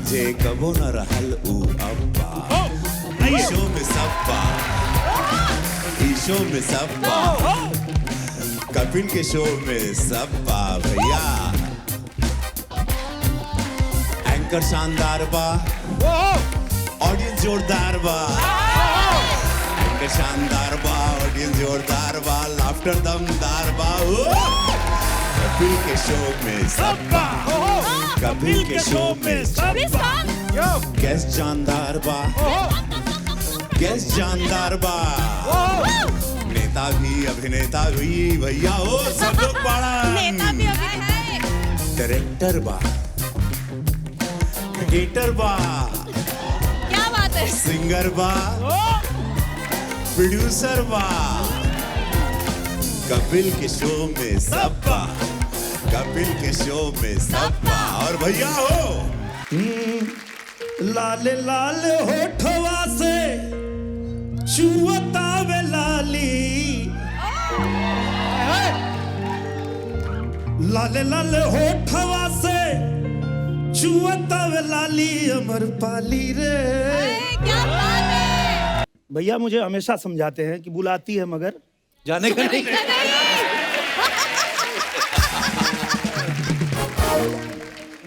जे कबो न रहल ऊ अब्बा ईशो में सब्बा ईशो में सब्बा कपिल के शो में सब्बा भैया एंकर शानदार बा ऑडियंस जोरदार बा एंकर शानदार बा ऑडियंस जोरदार बा लाफ्टर दमदार बा कपिल के शो में सब्बा कपिल के शो में सब्बा गेस्ट जानदार बा गेस्ट जानदार बा नेता भी अभिनेता भी भैया हो सब लोग बड़ा नेता भी अभिनेता डायरेक्टर बा क्रिकेटर बा क्या बात है सिंगर बा प्रोड्यूसर बा कपिल के शो में सब्बा कपिल के शो में सब्बा और भैया हो लाल लाल होठवा से चुवता वे लाली लाल लाल होठवा से चुवता वे लाली अमर पाली रे। क्या बात है भैया मुझे हमेशा समझाते हैं कि बुलाती है मगर जाने का नहीं।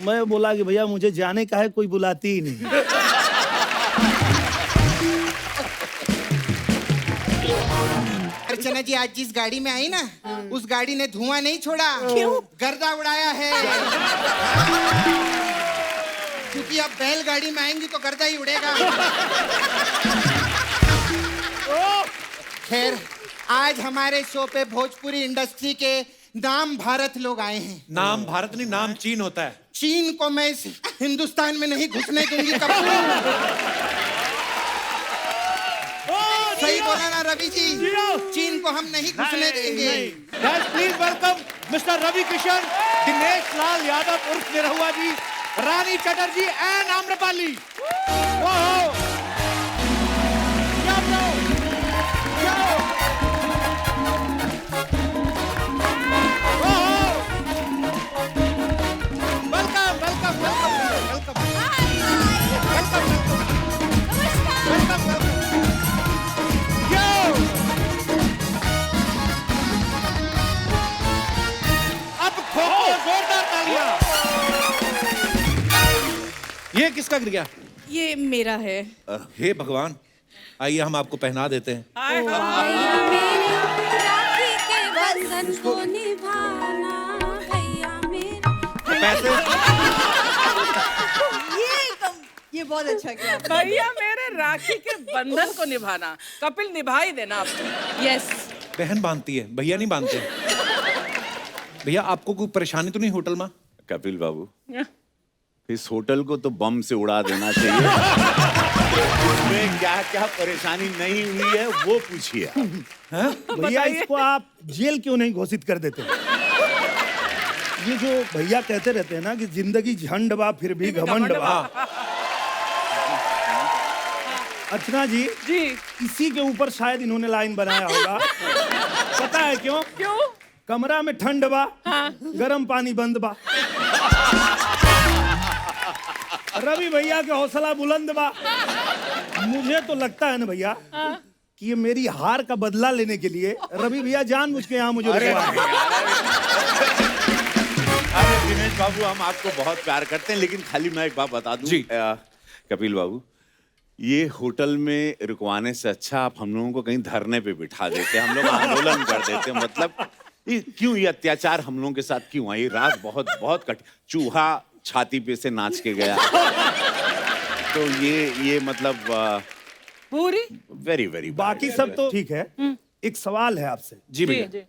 मैं बोला कि भैया मुझे जाने का है कोई बुलाती ही नहीं। अर्चना जी आज जिस गाड़ी में आई ना उस गाड़ी ने धुआं नहीं छोड़ा क्यों? गर्दा उड़ाया है क्योंकि अब बैलगाड़ी में आएंगी तो गर्दा ही उड़ेगा। खैर आज हमारे शो पे भोजपुरी इंडस्ट्री के नाम भारत लोग आए हैं। नाम भारत नहीं नाम चीन होता है। चीन को मैं इस हिंदुस्तान में नहीं घुसने दूंगी कपूर। सही बोला ना रवि जी, चीन को हम नहीं घुसने देंगे। Please welcome mister Ravi Kishan, Dinesh Lal Yadav उर्फ निरहुआ जी, रानी चटर्जी एंड आम्रपाली। ये किसका गिर गया? ये मेरा है। हे भगवान, आइए हम आपको पहना देते हैं। पैसे ये बहुत अच्छा किया भैया मेरे राखी के बंधन को निभाना, कपिल निभा ही देना आपको। यस बहन बांधती है, भैया नहीं बांधते। भैया आपको कोई परेशानी तो नहीं होटल में? कपिल बाबू इस होटल को तो बम से उड़ा देना चाहिए। उसमें क्या क्या परेशानी नहीं हुई है वो पूछिए आप। भैया इसको आप जेल क्यों नहीं घोषित कर देते? ये जो भैया कहते रहते हैं ना कि जिंदगी झंड बा फिर भी घमंड बा। अर्चना जी इसी के ऊपर शायद इन्होंने लाइन बनाया होगा। पता है क्यों? क्यों? कमरा में ठंड बा गरम पानी बंद बा। रवि भैया के हौसला बुलंद बा। मुझे तो लगता है ना भैया कि ये मेरी हार का बदला लेने के लिए रवि भैया जानबूझ के यहाँ मुझे अरे दिनेश बाबू हम आपको बहुत प्यार करते हैं, लेकिन खाली मैं एक बात बता दूं जी। कपिल बाबू ये होटल में रुकवाने से अच्छा आप हम लोगों को कहीं धरने पे बिठा देते, हम लोग आंदोलन कर देते। मतलब क्यों ये अत्याचार हम लोगों के साथ क्यों आई? रात बहुत बहुत चूहा छाती पे से नाच के गया। तो ये मतलब पूरी वेरी वेरी बाकी सब तो ठीक है। एक सवाल है आपसे। जी भैया।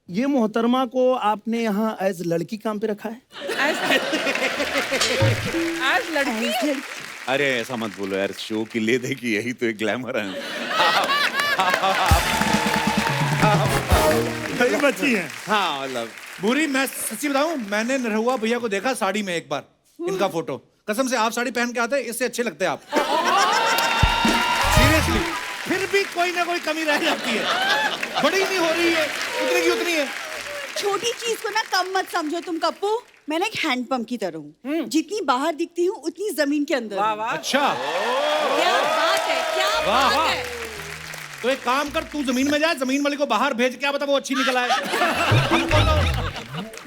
ये मोहतरमा को आपने यहाँ एज लड़की काम पे रखा है? आज लड़की? अरे ऐसा मत बोलो यार, शो की ले दे की यही तो एक ग्लैमर है। बच्ची है। हाँ मतलब बुरी मैं सच्ची बताऊं, मैंने निरहुआ भैया को देखा साड़ी में एक बार, इनका फोटो कसम से आप साड़ी पहन के आते इससे अच्छे लगते हैं आप। सीरियसली फिर भी कोई ना कोई कमी रह जाती है, बड़ी नहीं हो रही है, उतनी की उतनी है। छोटी चीज को ना कम मत समझो तुम कप्पू। मैं ना एक हैंडपंप की तरह हूँ, जितनी बाहर दिखती हूँ उतनी जमीन के अंदर वाह हूँ। वाह। अच्छा, क्या बात है, क्या वाह बात वाह। है। तो एक काम कर, तू जमीन में जा, जमीन वाले को बाहर भेज, क्या बता वो अच्छी निकल आए। हमको तो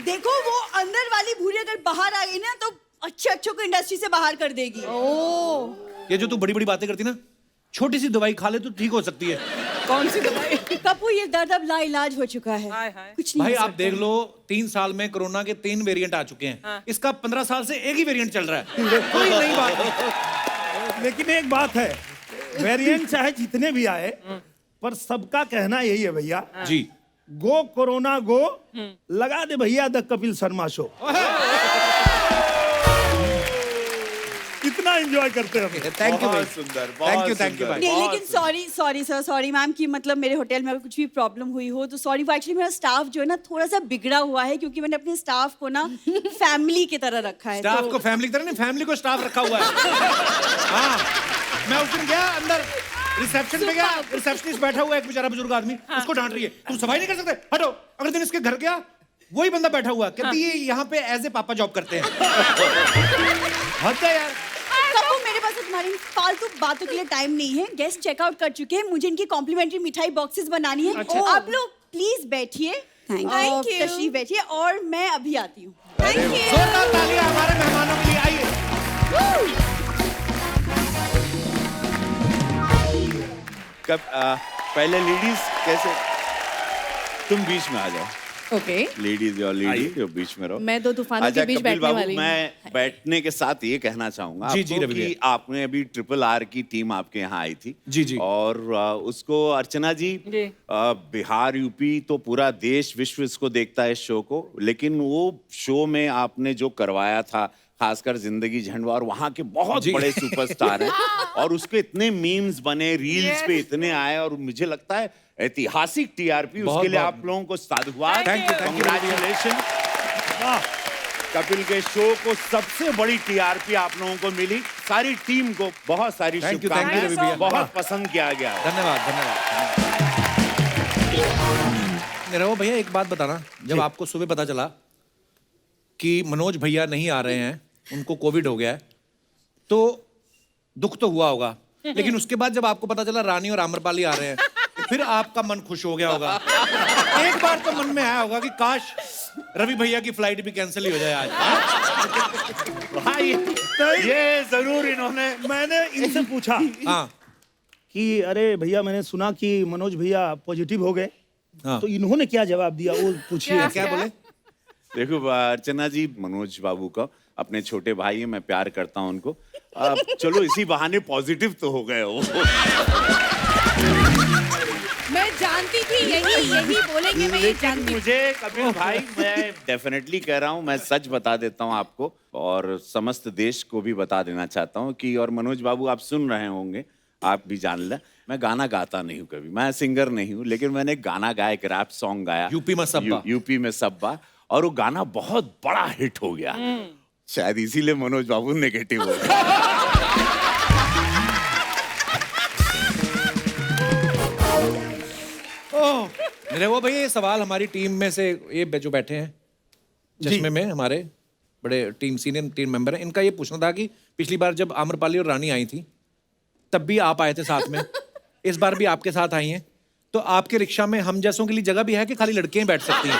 देखो वो अंदर वाली भूरी अगर बाहर आ गई ना तो अच्छे अच्छों को इंडस्ट्री से बाहर कर देगी। ये जो तू बड़ी बड़ी बातें करती ना, छोटी सी दवाई खा ले तो ठीक हो सकती है। कौन सी दवाई? कपूर ये दर्द अब लाइलाज हो चुका है। हाय हाय। कुछ नहीं भाई हो आप सकता। देख लो, 3 साल में कोरोना के 3 वेरिएंट आ चुके हैं। हाँ। इसका 15 साल से एक ही वेरिएंट चल रहा है। कोई नई बात नहीं। लेकिन एक बात है, वेरिएंट चाहे जितने भी आए, पर सबका कहना यही है भैया, जी, गो कोरोना गो, लगा दे भैया द कपिल शर्मा शो। कितना एंजॉय करते हैं हम। थैंक यू भाई, बहुत सुंदर, थैंक यू सुंदर। भाई। नहीं बहुत लेकिन सॉरी सर, सॉरी मैम कि मतलब मेरे होटल में अगर कुछ भी प्रॉब्लम हुई हो तो सॉरी। वो एक्चुअली मेरा स्टाफ जो है ना थोड़ा सा बिगड़ा हुआ है, क्योंकि मैंने अपने स्टाफ को ना फैमिली की तरह रखा है। स्टाफ तो को फैमिली की तरह नहीं, फैमिली को स्टाफ रखा हुआ है। हाँ, मैं उस दिन गया अंदर, रिसेप्शन पे गया, रिसेप्शनिस्ट बैठा हुआ है, एक बेचारा बुजुर्ग आदमी, उसको डांट रही है, तुम सफाई नहीं कर सकते, हटो। अगले दिन इसके घर गया, वही बंदा बैठा हुआ, कहती है यहाँ पे एज ए पापा जॉब करते हैं। हद है यार। कपूर मेरे पास तुम्हारी फालतू बातों के लिए टाइम नहीं है। गेस्ट चेकआउट कर चुके हैं, मुझे इनकी कॉम्प्लीमेंट्री मिठाई बॉक्सेस बनानी है। आप लोग प्लीज बैठिए, Thank you. तशरीफ बैठिए और मैं अभी आती हूँ। Thank you. जोरदार तालियां हमारे मेहमानों के लिए, आइए। पहले लेडीज कैसे, तुम बीच में आ जाओ। ओके, लेडीज और लेडी जो बीच में रहो। मैं दो तूफानों अच्छा, के बीच कपिल बैठने बाबू, वाली हूँ। मैं बैठने के साथ ये कहना चाहूंगा जी, जी, आपको रवि कि भैया। आपने अभी RRR की टीम आपके यहाँ आई थी। जी, जी। और उसको अर्चना जी, जी। बिहार यूपी तो पूरा देश विश्व इसको देखता है इस शो को, लेकिन वो शो में आपने जो करवाया था, खासकर जिंदगी झंडवा, और वहाँ के बहुत जी। बड़े सुपरस्टार हैं और उसके इतने मीम्स बने, रील्स पे इतने आए, और मुझे लगता है ऐतिहासिक टीआरपी, बहुत, उसके लिए बहुत। आप लोगों को साधुवाद, Thank you, कांग्रेचुलेशन। कपिल के शो को सबसे बड़ी टीआरपी आप लोगों को मिली, सारी टीम को बहुत सारी Thank you, शुभकामनाएं, रवि भैया। बहुत पसंद किया गया। धन्यवाद, धन्यवाद। निरव भैया, एक बात बताना, जब आपको सुबह पता चला कि मनोज भैया नहीं आ रहे हैं, उनको कोविड हो गया है, तो दुख तो हुआ होगा, लेकिन उसके बाद जब आपको पता चला रानी और आम्रपाली आ रहे हैं, फिर आपका मन खुश हो गया होगा। एक बार तो मन में आया होगा कि काश रवि भैया की फ्लाइट भी कैंसिल ही हो जाए आज। भाई ये जरूर इन्होंने, मैंने इनसे पूछा हाँ, कि अरे भैया मैंने सुना कि मनोज भैया पॉजिटिव हो गए, हाँ। तो इन्होंने क्या जवाब दिया वो पूछिए। क्या बोले? देखो अर्चना जी, मनोज बाबू का अपने छोटे भाई हैं, मैं प्यार करता हूं उनको। अब चलो इसी बहाने पॉजिटिव तो हो गए वो। मैं जानती थी यही बोलेंगे, मैं ये जानती थी। मुझे कपिल भाई, मैं डेफिनेटली कह रहा हूं, मैं सच बता देता हूं आपको, और समस्त देश को भी बता देना चाहता हूं कि, और मनोज बाबू आप सुन रहे होंगे, आप भी जान लें, मैं गाना गाता नहीं हूं कभी, मैं सिंगर नहीं हूं, लेकिन मैंने गाना गाया, एक रैप सॉन्ग गाया यूपी में सब्बा। यूपी में सब्बा, और वो गाना बहुत बड़ा हिट हो गया। शायद इसीलिए मनोज बाबू नेगेटिव हो गए। निरव भैया, ये सवाल हमारी टीम में से ये जो बैठे हैं चश्मे में, हमारे बड़े टीम सीनियर टीम मेंबर हैं, इनका ये पूछना था कि पिछली बार जब आम्रपाली और रानी आई थी, तब भी आप आए थे साथ में, इस बार भी आपके साथ आई हैं, तो आपके रिक्शा में हम जैसों के लिए जगह भी है कि खाली लड़कियां ही बैठ सकती हैं?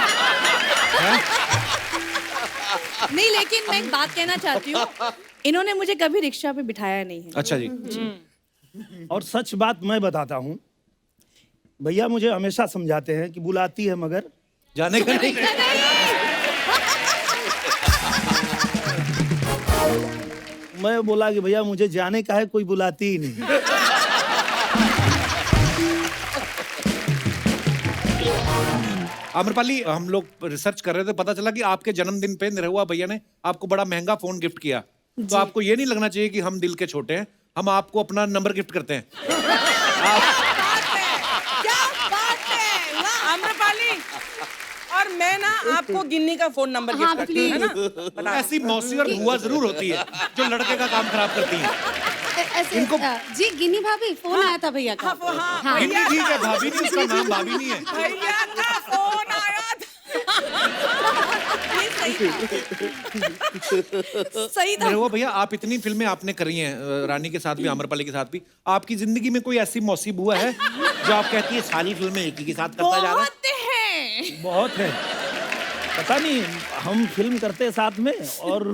नहीं, लेकिन मैं एक बात कहना चाहती हूँ, इन्होंने मुझे कभी रिक्शा पे बिठाया नहीं है। अच्छा जी। और सच बात मैं बताता हूँ, भैया मुझे हमेशा समझाते हैं कि बुलाती है मगर जाने का नहीं। मैं बोला कि भैया मुझे जाने का है, कोई बुलाती ही नहीं। आम्रपाली, हम लोग रिसर्च कर रहे थे, पता चला कि आपके जन्मदिन पे निरहुआ भैया ने आपको बड़ा महंगा फोन गिफ्ट किया, तो आपको ये नहीं लगना चाहिए कि हम दिल के छोटे हैं, हम आपको अपना नंबर गिफ्ट करते हैं। क्या बात है, वाह। आम्रपाली, और मैं ना आपको गिन्नी का फोन नंबर गिफ्ट करती हूँ, है ना? बता। ऐसी मौसी और बुआ जरूर होती है जो लड़के का काम खराब करती हैं। ऐसे जी, गिनी भाभी, फोन आया था भैया का। हाँ, गिन्नी ठीक है, भाभी नहीं, उसका नाम भाभी नहीं है। भैया का फोन आया था। सही था। मेरे वो भैया आप इतनी फिल्में आपने करी हैं रानी के साथ भी आम्रपाली के साथ भी, आपकी जिंदगी में कोई ऐसी मौसी बुआ है जो आप कहती है सारी फिल्में एक ही के साथ करता जा रहा है? बहुत हैं। बहुत है। पता नहीं हम फिल्म करते हैं साथ में और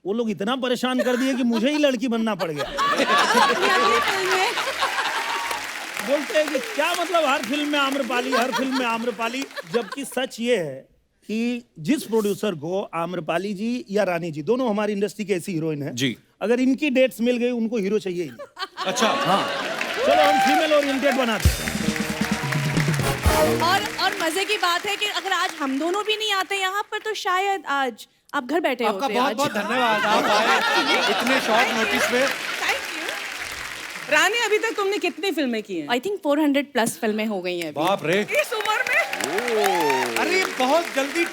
वो लोग इतना परेशान कर दिए कि मुझे ही लड़की बनना पड़ गया। बोलते हैं कि क्या मतलब हर फिल्म में आम्रपाली, हर फिल्म में आम्रपाली, जबकि सच ये है कि जिस प्रोड्यूसर को आम्रपाली जी या रानी जी, दोनों हमारी इंडस्ट्री की ऐसी हीरोइन है जी, अगर इनकी डेट्स मिल गई उनको हीरो चाहिए ही नहीं। अच्छा हाँ, चलो हम फीमेल ओरिएंटेड बनाते हैं। और मजे की बात है कि अगर आज हम दोनों भी नहीं आते यहाँ पर तो शायद आज आप घर बैठे आपका होते बहुत आज। बहुत धन्यवाद, आप आए इतने शॉर्ट नोटिस पे। Thank you. रानी, अभी तक तुमने कितनी फिल्में की हैं? आई थिंक 400+ फिल्में हो गई हैं अभी। बाप रे, इस उम्र में? अरे ये बहुत जल्दी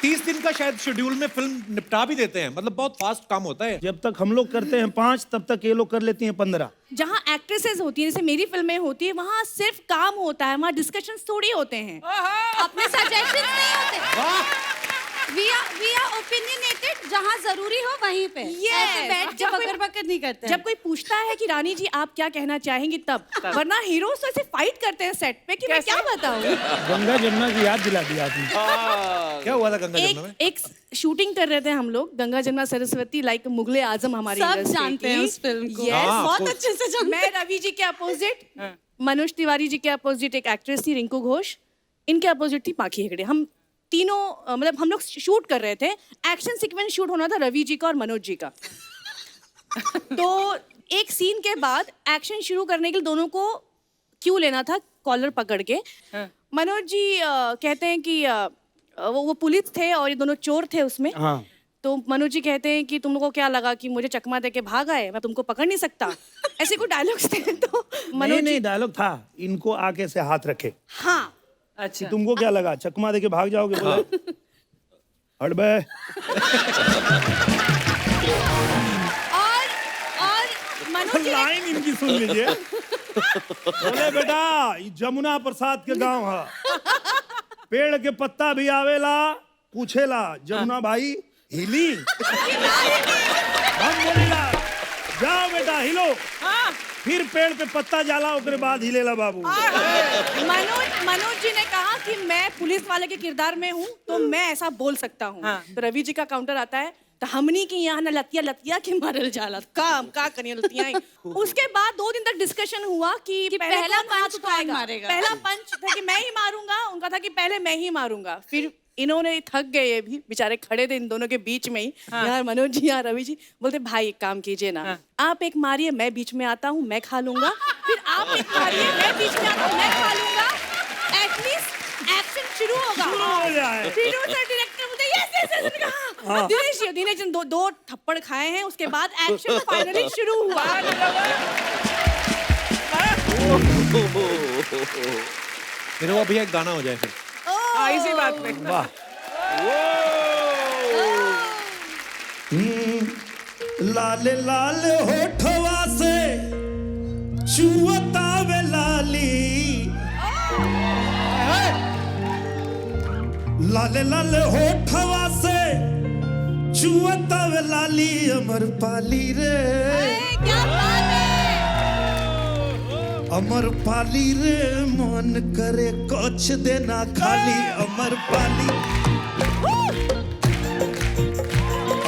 30 दिन का शायद शेड्यूल में फिल्म निपटा भी देते हैं, मतलब बहुत फास्ट काम होता है। जब तक हम लोग करते हैं 5 तब तक ये लोग कर लेती हैं 15। जहाँ एक्ट्रेसेस होती है, जैसे मेरी फिल्में होती है, वहाँ सिर्फ काम होता है, वहाँ डिस्कशंस थोड़ी होते हैं। अपने सजेशन नहीं होते। वी आर ओपिनियनेटेड, जहाँ जरूरी हो वहीं पे। ऐसे बैठ के बकर बकर नहीं करते हैं। जब कोई पूछता है कि रानी जी आप क्या कहना चाहेंगी तब, वरना हीरोज तो ऐसे फाइट करते हैं सेट पे कि मैं क्या बताऊं। गंगा जमुना की याद दिला दी आपने। क्या हुआ था गंगा जमुना में? एक शूटिंग कर रहे थे हम लोग, गंगा जमुना सरस्वती, लाइक मुगले आजम हमारी सब industry जानते हैं की। उस फिल्म को। Yes, हाँ, बहुत of अच्छे से जानते मैं रवि जी के अपोजिट, मनोज तिवारी जी के अपोजिट एक एक्ट्रेस थी रिंकू घोष, इनके अपोजिट थी पाखी हेगड़े। हम तीनों मतलब हम लोग शूट कर रहे थे, एक्शन सीक्वेंस शूट होना था रवि जी का और मनोज जी का। तो एक सीन के बाद एक्शन शुरू करने के लिए दोनों को क्यों लेना था कॉलर पकड़ के। मनोज जी कहते हैं कि वो पुलिस थे और ये दोनों चोर थे उसमें। हाँ। तो मनोज जी कहते हैं कि तुम लोगों को क्या लगा कि मुझे चकमा दे के भाग आए, मैं तुमको पकड़ नहीं सकता। ऐसे कोई डायलॉग्स थे। तो मनोज नहीं डायलॉग था, इनको आके से हाथ रखे हाँ अच्छा। तुमको क्या लगा चकमा दे के भाग जाओगे? बोले हट बे। और मनोज जी लाइन इनकी सुन लीजिए। बोले बेटा ये जमुना प्रसाद के गांव है, पेड़ के पत्ता भी आवेला पूछेला जमुना भाई हिली। हम बोलेला जाओ बेटा हिलो, फिर पेड़ पे पत्ता जाला ओकरे बाद हिलेला बाबू। मनोज जी ने कहा कि मैं पुलिस वाले के किरदार में हूँ तो मैं ऐसा बोल सकता हूँ। तो रवि जी का काउंटर आता है, तो हमनी की यहाँ न लतिया लतिया के मरल जाला, काम का करिए लतिया। उसके बाद 2 दिन तक डिस्कशन हुआ कि पहला कौन पंच हाथ कौन उठाएगा। मारेगा। पहला पंच था कि मैं ही मारूंगा, उनका था कि पहले मैं ही मारूंगा। फिर इन्होंने थक गए, ये भी बेचारे खड़े थे इन दोनों के बीच में ही। यार मनोज जी यार रवि जी बोलते भाई एक काम कीजिए ना, आप एक मारिए मैं बीच में आता हूँ मैं खा लूंगा, फिर आप एक मारिए मैं बीच में आता हूँ मैं खा लूंगा, एटलीस्ट एक्शन शुरू होगा। प्रोड्यूसर डायरेक्टर बोलते यस दिनेश जी दो थप्पड़ खाए हैं, उसके बाद एक्शन फाइनली शुरू हुआ। मेरे वो भैया एक गाना हो जाए फिर। इसी बात पे। वाह। लाल लाल होठवा से चुअता वे लाली, लाल लाल होठवा से चुअता वे लाली, अमर पाली रे क्या बात है। अमर पाली रे मन करे कुछ देना खाली, अमर पाली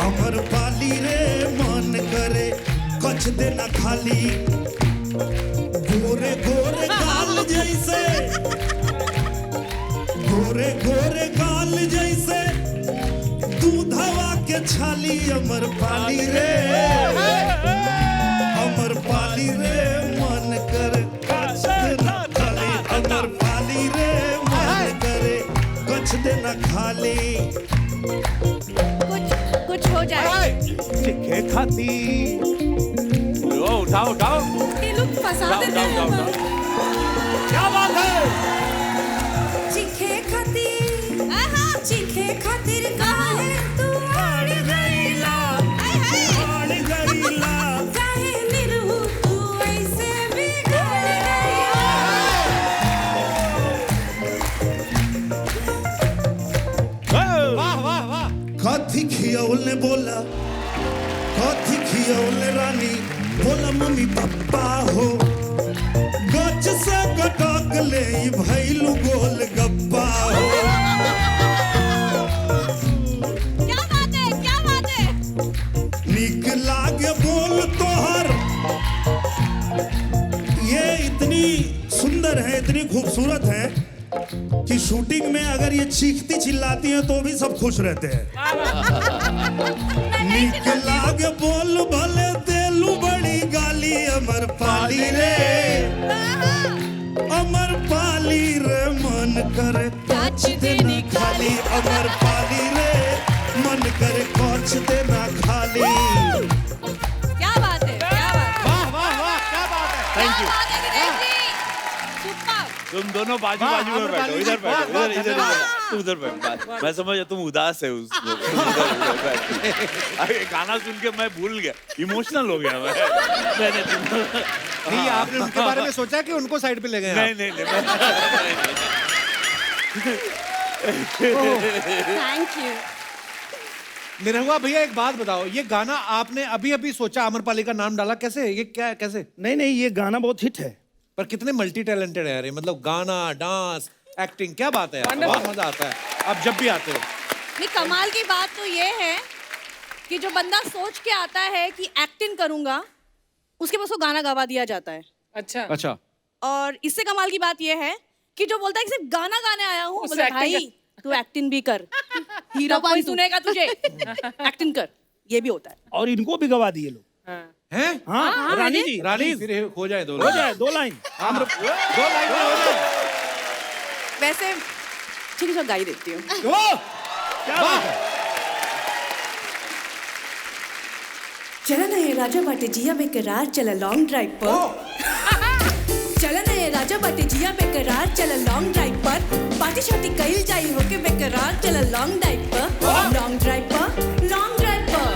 अमर पाली रे मन करे कुछ देना खाली। गोरे गोरे गाल जैसे, गोरे गोरे गाल जैसे दूधवा के छाली, अमर पाली रे अमर पाली रे मन करे कुछ देना खाली, अमर पाली रे मन करे कुछ देना खाली। कुछ हो जाए चिखे खाती उठाओ उठाओ ये लोग फंसा देते हैं हमें। क्या बात है। चीखे खातिर काहे तू आड़ गईला, आड़ गईला। काहे निरहु तू ऐसे बिगड़ गईला। वाह वाह वाह। पाली बोला मम्मी पप्पा हो गच से गटक ले भैलू गोल गप्पा हो क्या बात है, क्या बात है। निक लागे बोल तोहर ये इतनी सुंदर है, इतनी खूबसूरत है कि शूटिंग में अगर ये चीखती चिल्लाती हैं तो भी सब खुश रहते हैं। निक लागे बोल भले देलू बड़ी गाली अमर पाली रे मन करे कोच देना खाली अमर पाली रे मन करे कोच देना खाली। क्या बात है, क्या बात है। वाह वाह वाह, क्या बात है। Thank you. क्या बात है दिनेश जी, सुपर। तुम दोनों बाजू वाह, बाजू में बैठो, आम्रपाली इधर जी, वाह, बैठो, वाह, इधर इधर वाह। इधर, तुम उधर बैठ। मैं समझ तुम उदास है उस अरे गाना सुन के मैं भूल गया, इमोशनल हो गया मैं। नहीं, आपने उनके बारे में सोचा कि उनको साइड पे ले गए आप? नहीं थैंक यू। निरहुआ भैया एक बात बताओ, ये गाना आपने अभी अभी सोचा, आम्रपाली का नाम डाला, कैसे? ये क्या, कैसे? नहीं ये गाना बहुत हिट है। पर कितने मल्टी टैलेंटेड है यार ये, मतलब गाना, डांस, एक्टिंग, क्या बात है यार, बहुत मजा आता है आप जब भी आते हो। नहीं, कमाल की बात तो ये है कि जो बंदा सोच के आता है कि एक्टिंग करूंगा, उसके पास वो गाना गवा दिया जाता है। अच्छा अच्छा, और इससे कमाल की बात ये है कि जो बोलता है कि सिर्फ गाना गाने आया हूँ, उससे बोलता है, acting भाई तू एक्टिंग भी कर, हीरो कोई सुनेगा तुझे, एक्टिंग कर, ये भी होता है। और इनको भी गवा दिए लोग। हैं? हाँ रानी जी, रानी फिर हो जाए दो हो जाए 2 लाइन। दो लाइन में हो जाए। वैसे ठीक है, गा ही देती हूँ। क्या बात है। चला ना ये राजा बाटे जिया बेकरार, चला लॉन्ग ड्राइव पर। चला ना ये राजा बाटे जिया बेकरार, चला लॉन्ग ड्राइव पर। पार्टी शार्टी कईल जाई होके बेकरार, चला लॉन्ग ड्राइव पर, लॉन्ग ड्राइव पर, लॉन्ग ड्राइव पर।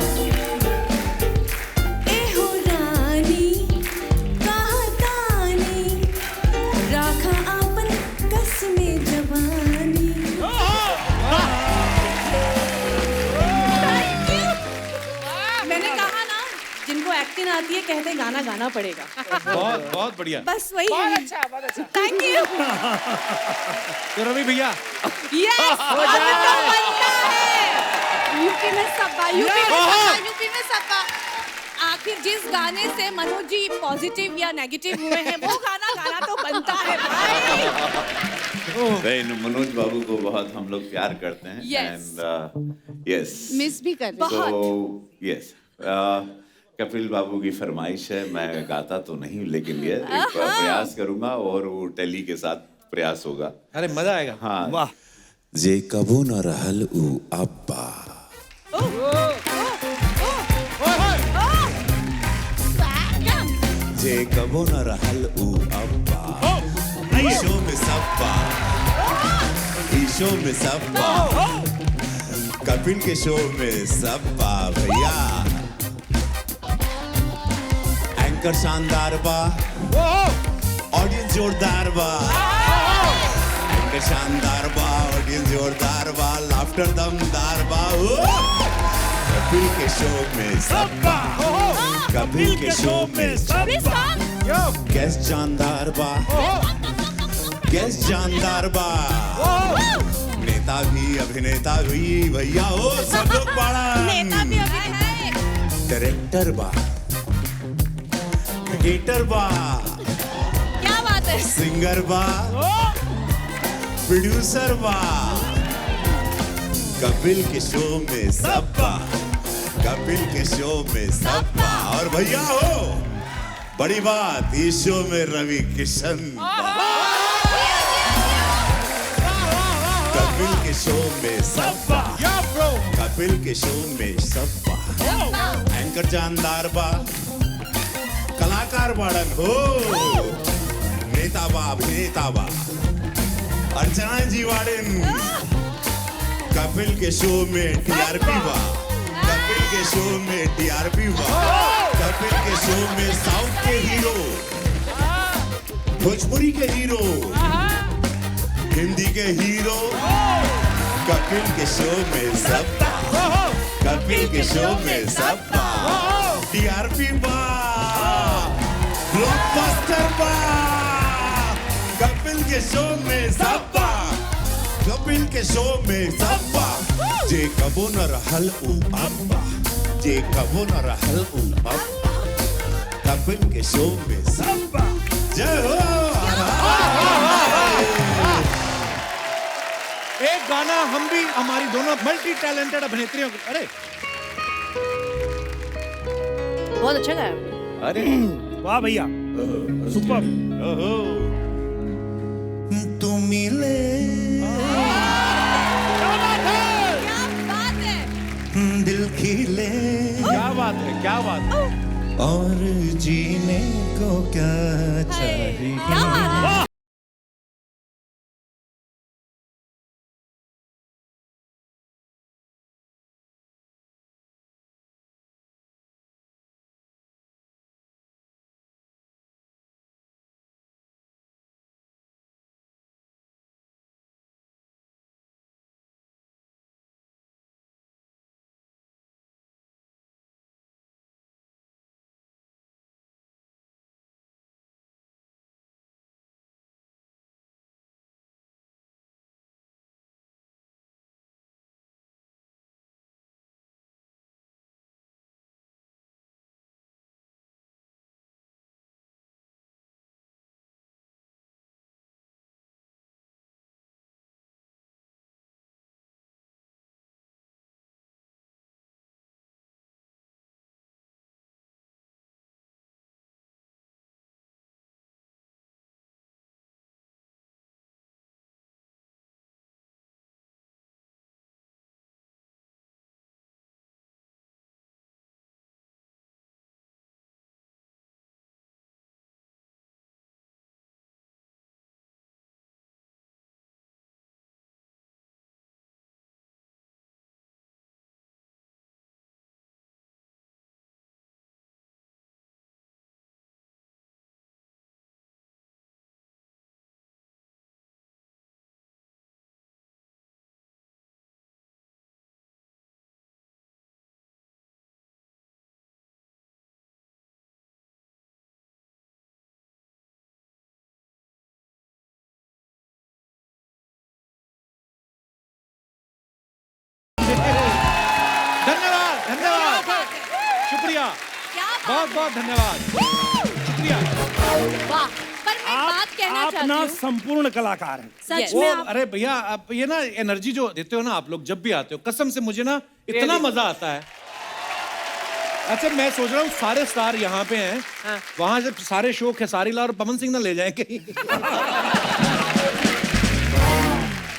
ए हो रानी कहतानी, राखा आपन कसमे जवानी। मैंने कहा ना, जिनको एक्टिंग आती है कहते हैं गाना गाना पड़ेगा। बहुत बहुत बढ़िया। बस वही बहुत है। अच्छा, बहुत अच्छा। Thank you. तो रवि भैया, यस, अभी तो बनता है। यूपी में सपा, यूपी में सपा, यूपी में सपा। आखिर जिस गाने से मनोज जी पॉजिटिव या नेगेटिव हुए हैं, वो गाना गाना तो बनता है भाई। नहीं, मनोज बाबू को बहुत हम लोग प्यार करते हैं। Yes. यस मिस भी कर रहे हैं। तो यस, कपिल बाबू की फरमाइश है, मैं गाता तो नहीं लेकिन ये एक प्रयास करूंगा और वो टेली के साथ प्रयास होगा। अरे मजा आएगा। हाँ, वाह। जे कबो न रहल उ अब्बा, जे कबो न रहल उ अब्बा, ईशो में सब्बा, ईशो में सब्बा, कपिल के शो में सब्बा भैया। एंकर शानदार बा, ऑडियंस जोरदार बा, एंकर शानदार बा, ऑडियंस जोरदार बा, लाफ्टर दमदार बा। कपिल के शो में सब्बा, कपिल के शो में सब्बा, गेस्ट जानदार बा, गेस्ट जानदार बा, नेता भी अभिनेता भी भैया हो, सब लोग बड़ा नेता भी अभिनेता है। डायरेक्टर बा, क्रिकेटर बा, क्या बात है। सिंगर बा, प्रोड्यूसर बा, कपिल के शो में सब बा, कपिल के शो में सब बा। और भैया हो, बड़ी बात, इस शो में रवि किशन बा, कपिल के शो में सब बा, कपिल के शो में सब बा, एंकर जानदार बा, कलाकार बाड़न हो, नेता बा, अभिनेता बा, अर्चना जी वाड़न, कपिल के शो में टीआरपी बा, कपिल के शो में टीआरपी बा, कपिल के शो में साउथ के हीरो, भोजपुरी के हीरो, हिंदी के हीरो, कपिल के शो में सब बा, कपिल के शो में सब बा, टीआरपी बा। ब्लॉकबस्टर बा कपिल के शो में सब्बा कपिल के शो में सब्बा जे कबो न रहल उ अब्बा जे कबो न रहल उ अब्बा कपिल के शो में सब्बा जय हो एक गाना हम भी हमारी दोनों मल्टी टैलेंटेड अभिनेत्रियों को अरे बहुत अच्छा गाया आपने। अरे वाह भैया सुपर। तू मिले दिल खिले क्या बात है, क्या बात है। और जीने को क्या चाहिए। धन्यवाद धन्यवाद शुक्रिया बहुत बहुत धन्यवाद शुक्रिया। वाह पर मैं एक बात कहना आप चाहती ना हूँ संपूर्ण कलाकार हैं। सच वो में आप अरे भैया आप ये ना एनर्जी जो देते हो ना आप लोग जब भी आते हो कसम से मुझे ना इतना मजा आता है। अच्छा मैं सोच रहा हूँ सारे स्टार यहाँ पे हैं वहां जब सारे शो खेसारी लाल और पवन सिंह ना ले जाएं कहीं।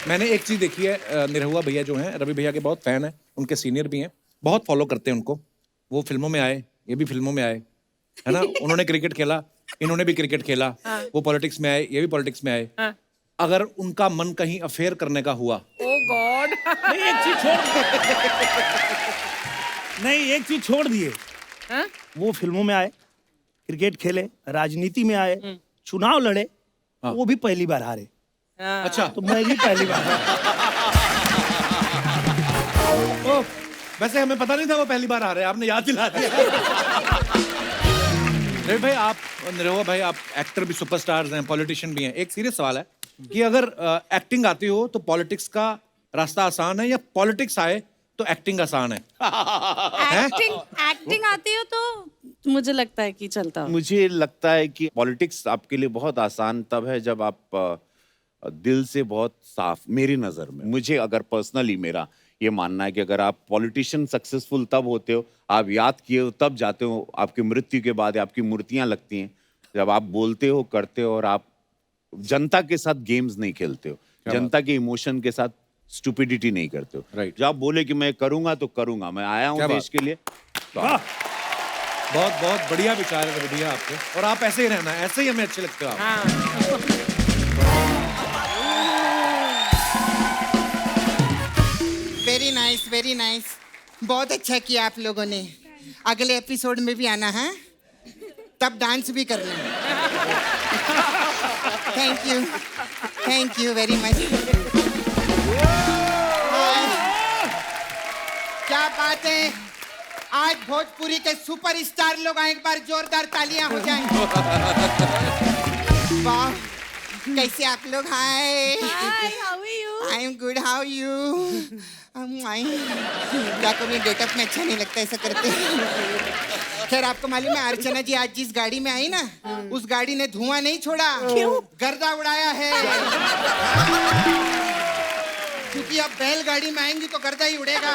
मैंने एक चीज देखी है निरहुआ भैया जो हैं रवि भैया के बहुत फैन हैं उनके सीनियर भी हैं बहुत फॉलो करते हैं उनको। वो फिल्मों में आए ये भी फिल्मों में आए है ना उन्होंने क्रिकेट खेला इन्होंने भी क्रिकेट खेला वो पॉलिटिक्स में आए ये भी पॉलिटिक्स में आए। अगर उनका मन कहीं अफेयर करने का हुआ ओ गॉड नहीं एक चीज नहीं एक चीज छोड़ दिए। वो फिल्मों में आए क्रिकेट खेले राजनीति में आए चुनाव लड़े वो भी पहली बार हारे। अच्छा तो मैं भी पहली बार ओ, वैसे हमें पता नहीं था वो पहली बार आ रहे हैं आपने याद दिला दिया। रवि भाई आप निरहुआ भाई आप एक्टर भी सुपरस्टार्स हैं पॉलिटिशियन भी हैं। एक सीरियस सवाल है कि अगर एक्टिंग आती हो तो पॉलिटिक्स का रास्ता आसान है या पॉलिटिक्स आए तो एक्टिंग आसान है? एक्टिंग आती हो तो मुझे लगता है कि चलता हो। मुझे लगता है कि पॉलिटिक्स आपके लिए बहुत आसान तब है जब आप दिल से बहुत साफ, मेरी नज़र में मुझे अगर पर्सनली मेरा ये मानना है कि अगर आप पॉलिटिशियन सक्सेसफुल तब होते हो आप याद किए हो तब जाते हो आपकी मृत्यु के बाद आपकी मूर्तियां लगती हैं जब आप बोलते हो करते हो और आप जनता के साथ गेम्स नहीं खेलते हो जनता के इमोशन के साथ स्टुपिडिटी नहीं करते हो। राइट जब आप बोले कि मैं करूंगा तो करूंगा मैं आया हूँ देश के लिए तो बहुत बहुत बढ़िया विचार है भैया आपके और आप ऐसे ही रहना ऐसे ही हमें अच्छे लगते हो आप। वेरी नाइस बहुत अच्छा किया आप लोगों ने। अगले एपिसोड में भी आना है तब डांस भी करना। Thank you very much. क्या बात है आज भोजपुरी के सुपरस्टार लोग आए, एक बार जोरदार तालियां हो जाएं। वाह, कैसे आप लोग? Hi, hi, how are you? I am good, how you? क्या करूँ, गेटअप में अच्छा नहीं लगता ऐसा करते। खैर, आपको मालूम है अर्चना जी आज जिस गाड़ी में आई ना, उस गाड़ी ने धुआं नहीं छोड़ा, क्यों? गर्दा उड़ाया है। क्योंकि अब बैलगाड़ी में आएंगी तो गर्दा ही उड़ेगा।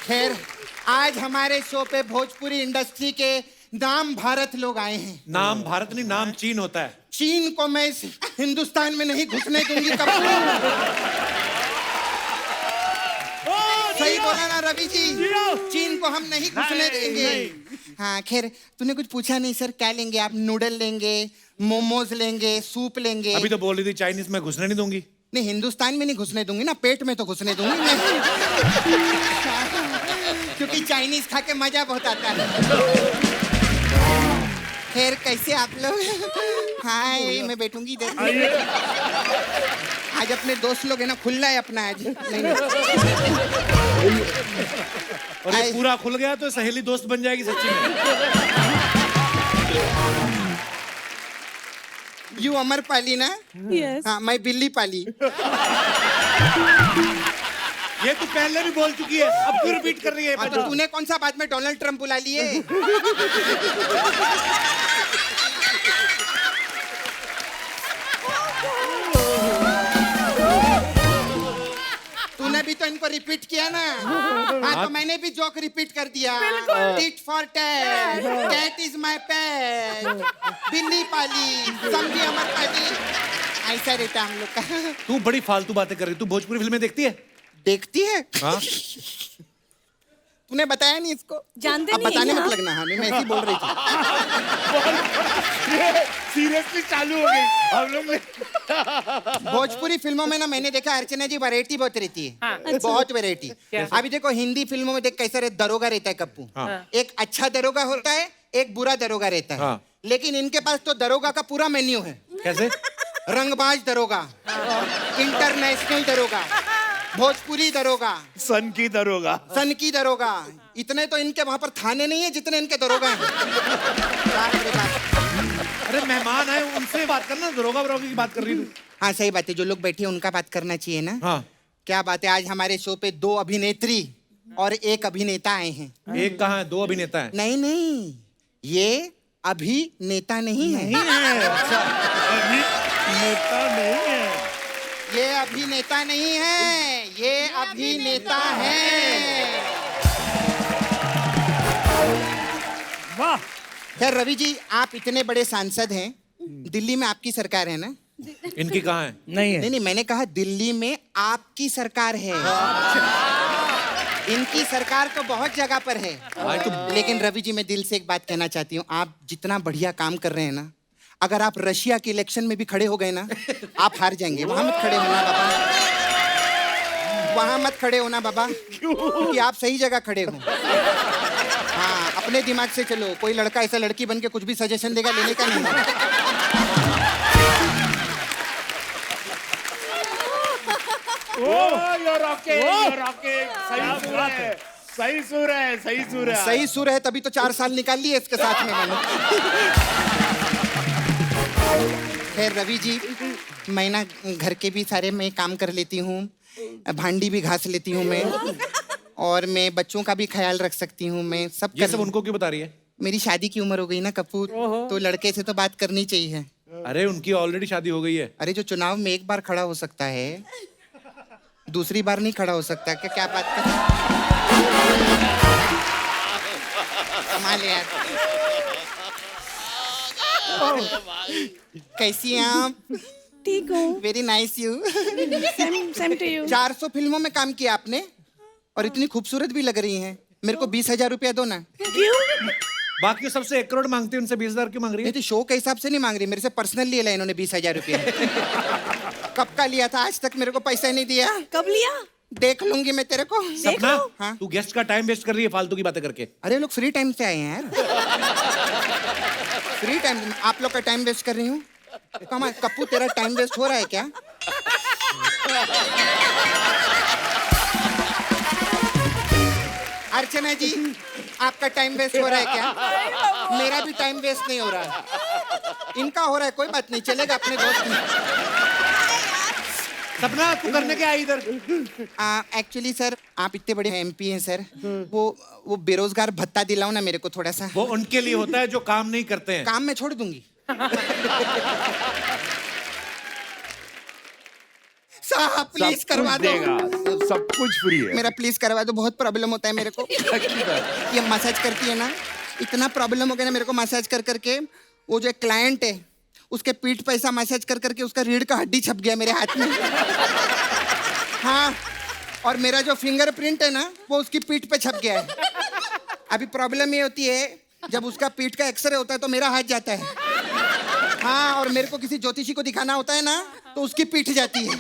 खैर, आज हमारे शो पे भोजपुरी इंडस्ट्री के नाम भारत लोग आए हैं। नाम भारत नहीं, नाम चीन होता है। चीन को मैं इस हिंदुस्तान में नहीं घुसने दूंगी कभी। सही बोला ना रवि जी, चीन को हम नहीं घुसने देंगे। हाँ, खैर तूने कुछ पूछा नहीं सर, क्या लेंगे आप? नूडल लेंगे, मोमोज लेंगे, सूप लेंगे? अभी तो बोल रही थी चाइनीज में घुसने नहीं दूंगी। नहीं, हिंदुस्तान में नहीं घुसने दूंगी ना, पेट में तो घुसने दूंगी मैं। क्योंकि चाइनीज खा के मजा बहुत आता है। खैर, कैसे आप लोग? हाय, मैं बैठूंगी इधर। आज अपने दोस्त लोग है ना, खुला है अपना आज। नहीं। और ये पूरा खुल गया तो सहेली दोस्त बन जाएगी सच्ची में। यू अमर पाली ना? Yes. हाँ, मैं बिल्ली पाली। ये तू पहले भी बोल चुकी है, अब क्यों रिपीट कर रही है? हाँ, तो तूने कौन सा बाद में डोनाल्ड ट्रम्प बुला लिए? तूने भी तो इनको रिपीट किया ना। हाँ, तो मैंने भी जोक रिपीट कर दिया। Tit for tat, cat is my pet, बिल्ली पाली, समझी अमर पाली। ऐसा रहता हम लोग का। तू बड़ी फालतू बातें कर रही है। तू भोजपुरी फिल्में देखती है? देखती है? हाँ। तूने बताया नहीं इसको? जानते अब नहीं बताने हैं मत आप? लगना। हाँ, मैं ऐसी बोल रही थी। सीरियसली चालू हो गई हम लोग ने। भोजपुरी फिल्मों में ना मैंने देखा अर्चना जी वैरायटी बहुत रहती है। बहुत वैरायटी। अभी देखो हिंदी फिल्मों में देख कैसा दरोगा रहता है कप्पू। एक अच्छा दरोगा होता है, एक बुरा दरोगा रहता है। हाँ। लेकिन इनके पास तो दरोगा का पूरा मेन्यू है। कैसे? रंगबाज दरोगा, इंटरनेशनल दरोगा, भोजपुरी दरोगा, सन की दरोगा। सन की दरोगा। इतने तो इनके वहां पर थाने नहीं है जितने इनके दरोगा हैं। बाप रे बाप। अरे मेहमान आए, उनसे बात करना। दरोगा बरोगा की बात कर रही तू? हाँ, सही बात है, जो लोग बैठे हैं उनका बात करना चाहिए ना। हाँ। क्या बात है, आज हमारे शो पे 2 अभिनेत्री और 1 अभिनेता आए हैं। एक कहाँ है? 2 अभिनेता है। नहीं नहीं, ये अभिनेता नहीं है। नेता नहीं है। ये अभिनेता नहीं है, ये अभिनेता है। वाह। खैर रवि जी, आप इतने बड़े सांसद हैं, दिल्ली में आपकी सरकार है ना? इनकी कहाँ है? नहीं है। नहीं, मैंने कहा दिल्ली में आपकी सरकार है। इनकी सरकार तो बहुत जगह पर है। लेकिन रवि जी, मैं दिल से एक बात कहना चाहती हूँ, आप जितना बढ़िया काम कर रहे हैं ना, अगर आप रशिया के इलेक्शन में भी खड़े हो गए ना, आप हार जाएंगे। वहां मत खड़े होना बाबा, वहां मत खड़े होना बाबा, क्योंकि आप सही जगह खड़े हो। हाँ, अपने दिमाग से चलो। कोई लड़का ऐसा लड़की बन के कुछ भी सजेशन देगा, लेने का नहीं है। सही सुर है, सही सुर है। सही सुर है, तभी तो 4 साल निकाल लिए इसके साथ में मैंने। खैर रवि जी, मैं ना घर के भी सारे मैं काम कर लेती हूँ, भांडी भी घास लेती हूँ मैं, और मैं बच्चों का भी ख्याल रख सकती हूँ मैं। ये सब उनको क्यों बता रही है? मेरी शादी की उम्र हो गई ना कपूर, तो लड़के से तो बात करनी चाहिए। अरे उनकी ऑलरेडी शादी हो गई है। अरे जो चुनाव में एक बार खड़ा हो सकता है, दूसरी बार नहीं खड़ा हो सकता क्या? क्या बात कर, कमाल है यार। कैसी हैं आप? ठीक हूँ। Very nice you. Same to you. 400 फिल्मों में काम किया आपने, और इतनी खूबसूरत भी लग रही हैं। मेरे को 20,000 रुपया दो ना। क्यों? बाकी सबसे 1 करोड़ मांगती है, उनसे 20,000 क्यों मांग रही है? नहीं तो शो के हिसाब से नहीं मांग रही, मेरे से पर्सनल लिया इन्होंने 20,000 रुपया। कब का लिया था? आज तक मेरे को पैसा नहीं दिया। कब लिया? देख लूंगी मैं तेरे को। सपना, हाँ? तू गेस्ट का टाइम वेस्ट कर रही है फालतू की बातें करके। अरे लोग फ्री टाइम से आए हैं यार। फ्री टाइम, आप लोग का टाइम वेस्ट कर रही हूँ? कमाल, कप्पू तेरा टाइम वेस्ट हो रहा है क्या? अर्चना जी, आपका टाइम वेस्ट हो रहा है क्या? मेरा भी टाइम वेस्ट नहीं हो रहा है। इनका हो रहा है, कोई बात नहीं, चलेगा अपने दोस्त में। सपना तू करने क्या आई इधर? एक्चुअली सर, आप इतने बड़े MP हैं सर, वो बेरोजगार भत्ता दिलाओ ना मेरे को थोड़ा सा। वो उनके लिए होता है जो काम नहीं करते हैं। काम मैं छोड़ दूंगी। साहब प्लीज करवा दो। सब कुछ फ्री है। मेरा प्लीज करवा दो, बहुत प्रॉब्लम होता है मेरे को। ये मसाज करती है ना, इतना प्रॉब्लम हो गया ना मेरे को मसाज कर करके। वो जो क्लाइंट है उसके पीठ पे ऐसा मसाज कर करके उसका रीढ़ का हड्डी छप गया मेरे हाथ में। हाँ, और मेरा जो फिंगरप्रिंट है ना वो उसकी पीठ पे छप गया है। अभी प्रॉब्लम ये होती है जब उसका पीठ का एक्सरे होता है तो मेरा हाथ जाता है। हाँ, और मेरे को किसी ज्योतिषी को दिखाना होता है ना तो उसकी पीठ जाती है।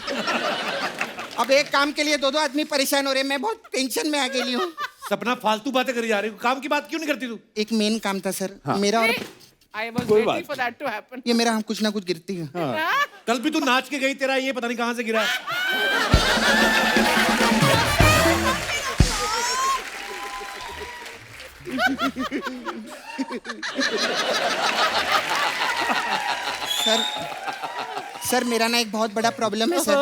अब एक काम के लिए 2 आदमी परेशान हो रहे हैं, मैं बहुत टेंशन में आ गई हूँ। सपना फालतू बातें करी जा रही हो, काम की बात क्यों नहीं करती तू? एक मेन काम था सर, मेरा और I was waiting for that to happen. ये मेरा हम कुछ ना कुछ गिरती हूँ। कल भी तू नाच के गई, तेरा ये पता नहीं कहाँ से गिरा है। सर मेरा ना एक बहुत बड़ा प्रॉब्लम है सर,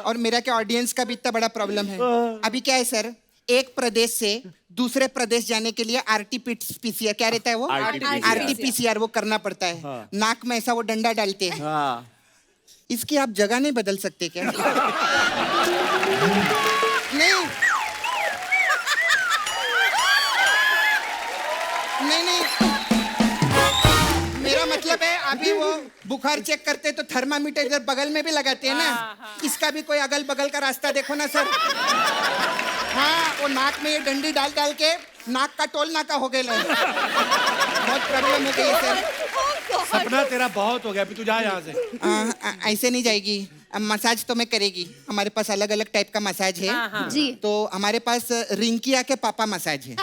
और मेरा क्या ऑडियंस का भी इतना बड़ा प्रॉब्लम है। अभी क्या है सर, एक प्रदेश से दूसरे प्रदेश जाने के लिए RT-PCR क्या रहता है वो? RT-PCR वो करना पड़ता है। नाक में ऐसा वो डंडा डालते हैं। इसकी आप जगह नहीं बदल सकते क्या? नहीं नहीं नहीं, मेरा मतलब है अभी वो बुखार चेक करते तो थर्मामीटर इधर बगल में भी लगाते हैं ना, इसका भी कोई अगल बगल का रास्ता देखो ना सर। हाँ, वो नाक में ये डंडी डाल डाल के नाक का टोल नाका हो गया है। बहुत प्रॉब्लम हो गई है सर। सपना तेरा बहुत हो गया, अभी तू जा यहाँ से। ऐसे नहीं जाएगी, मसाज तो मैं करेगी। हमारे पास अलग अलग टाइप का मसाज है जी। तो हमारे पास रिंकिया के पापा मसाज है।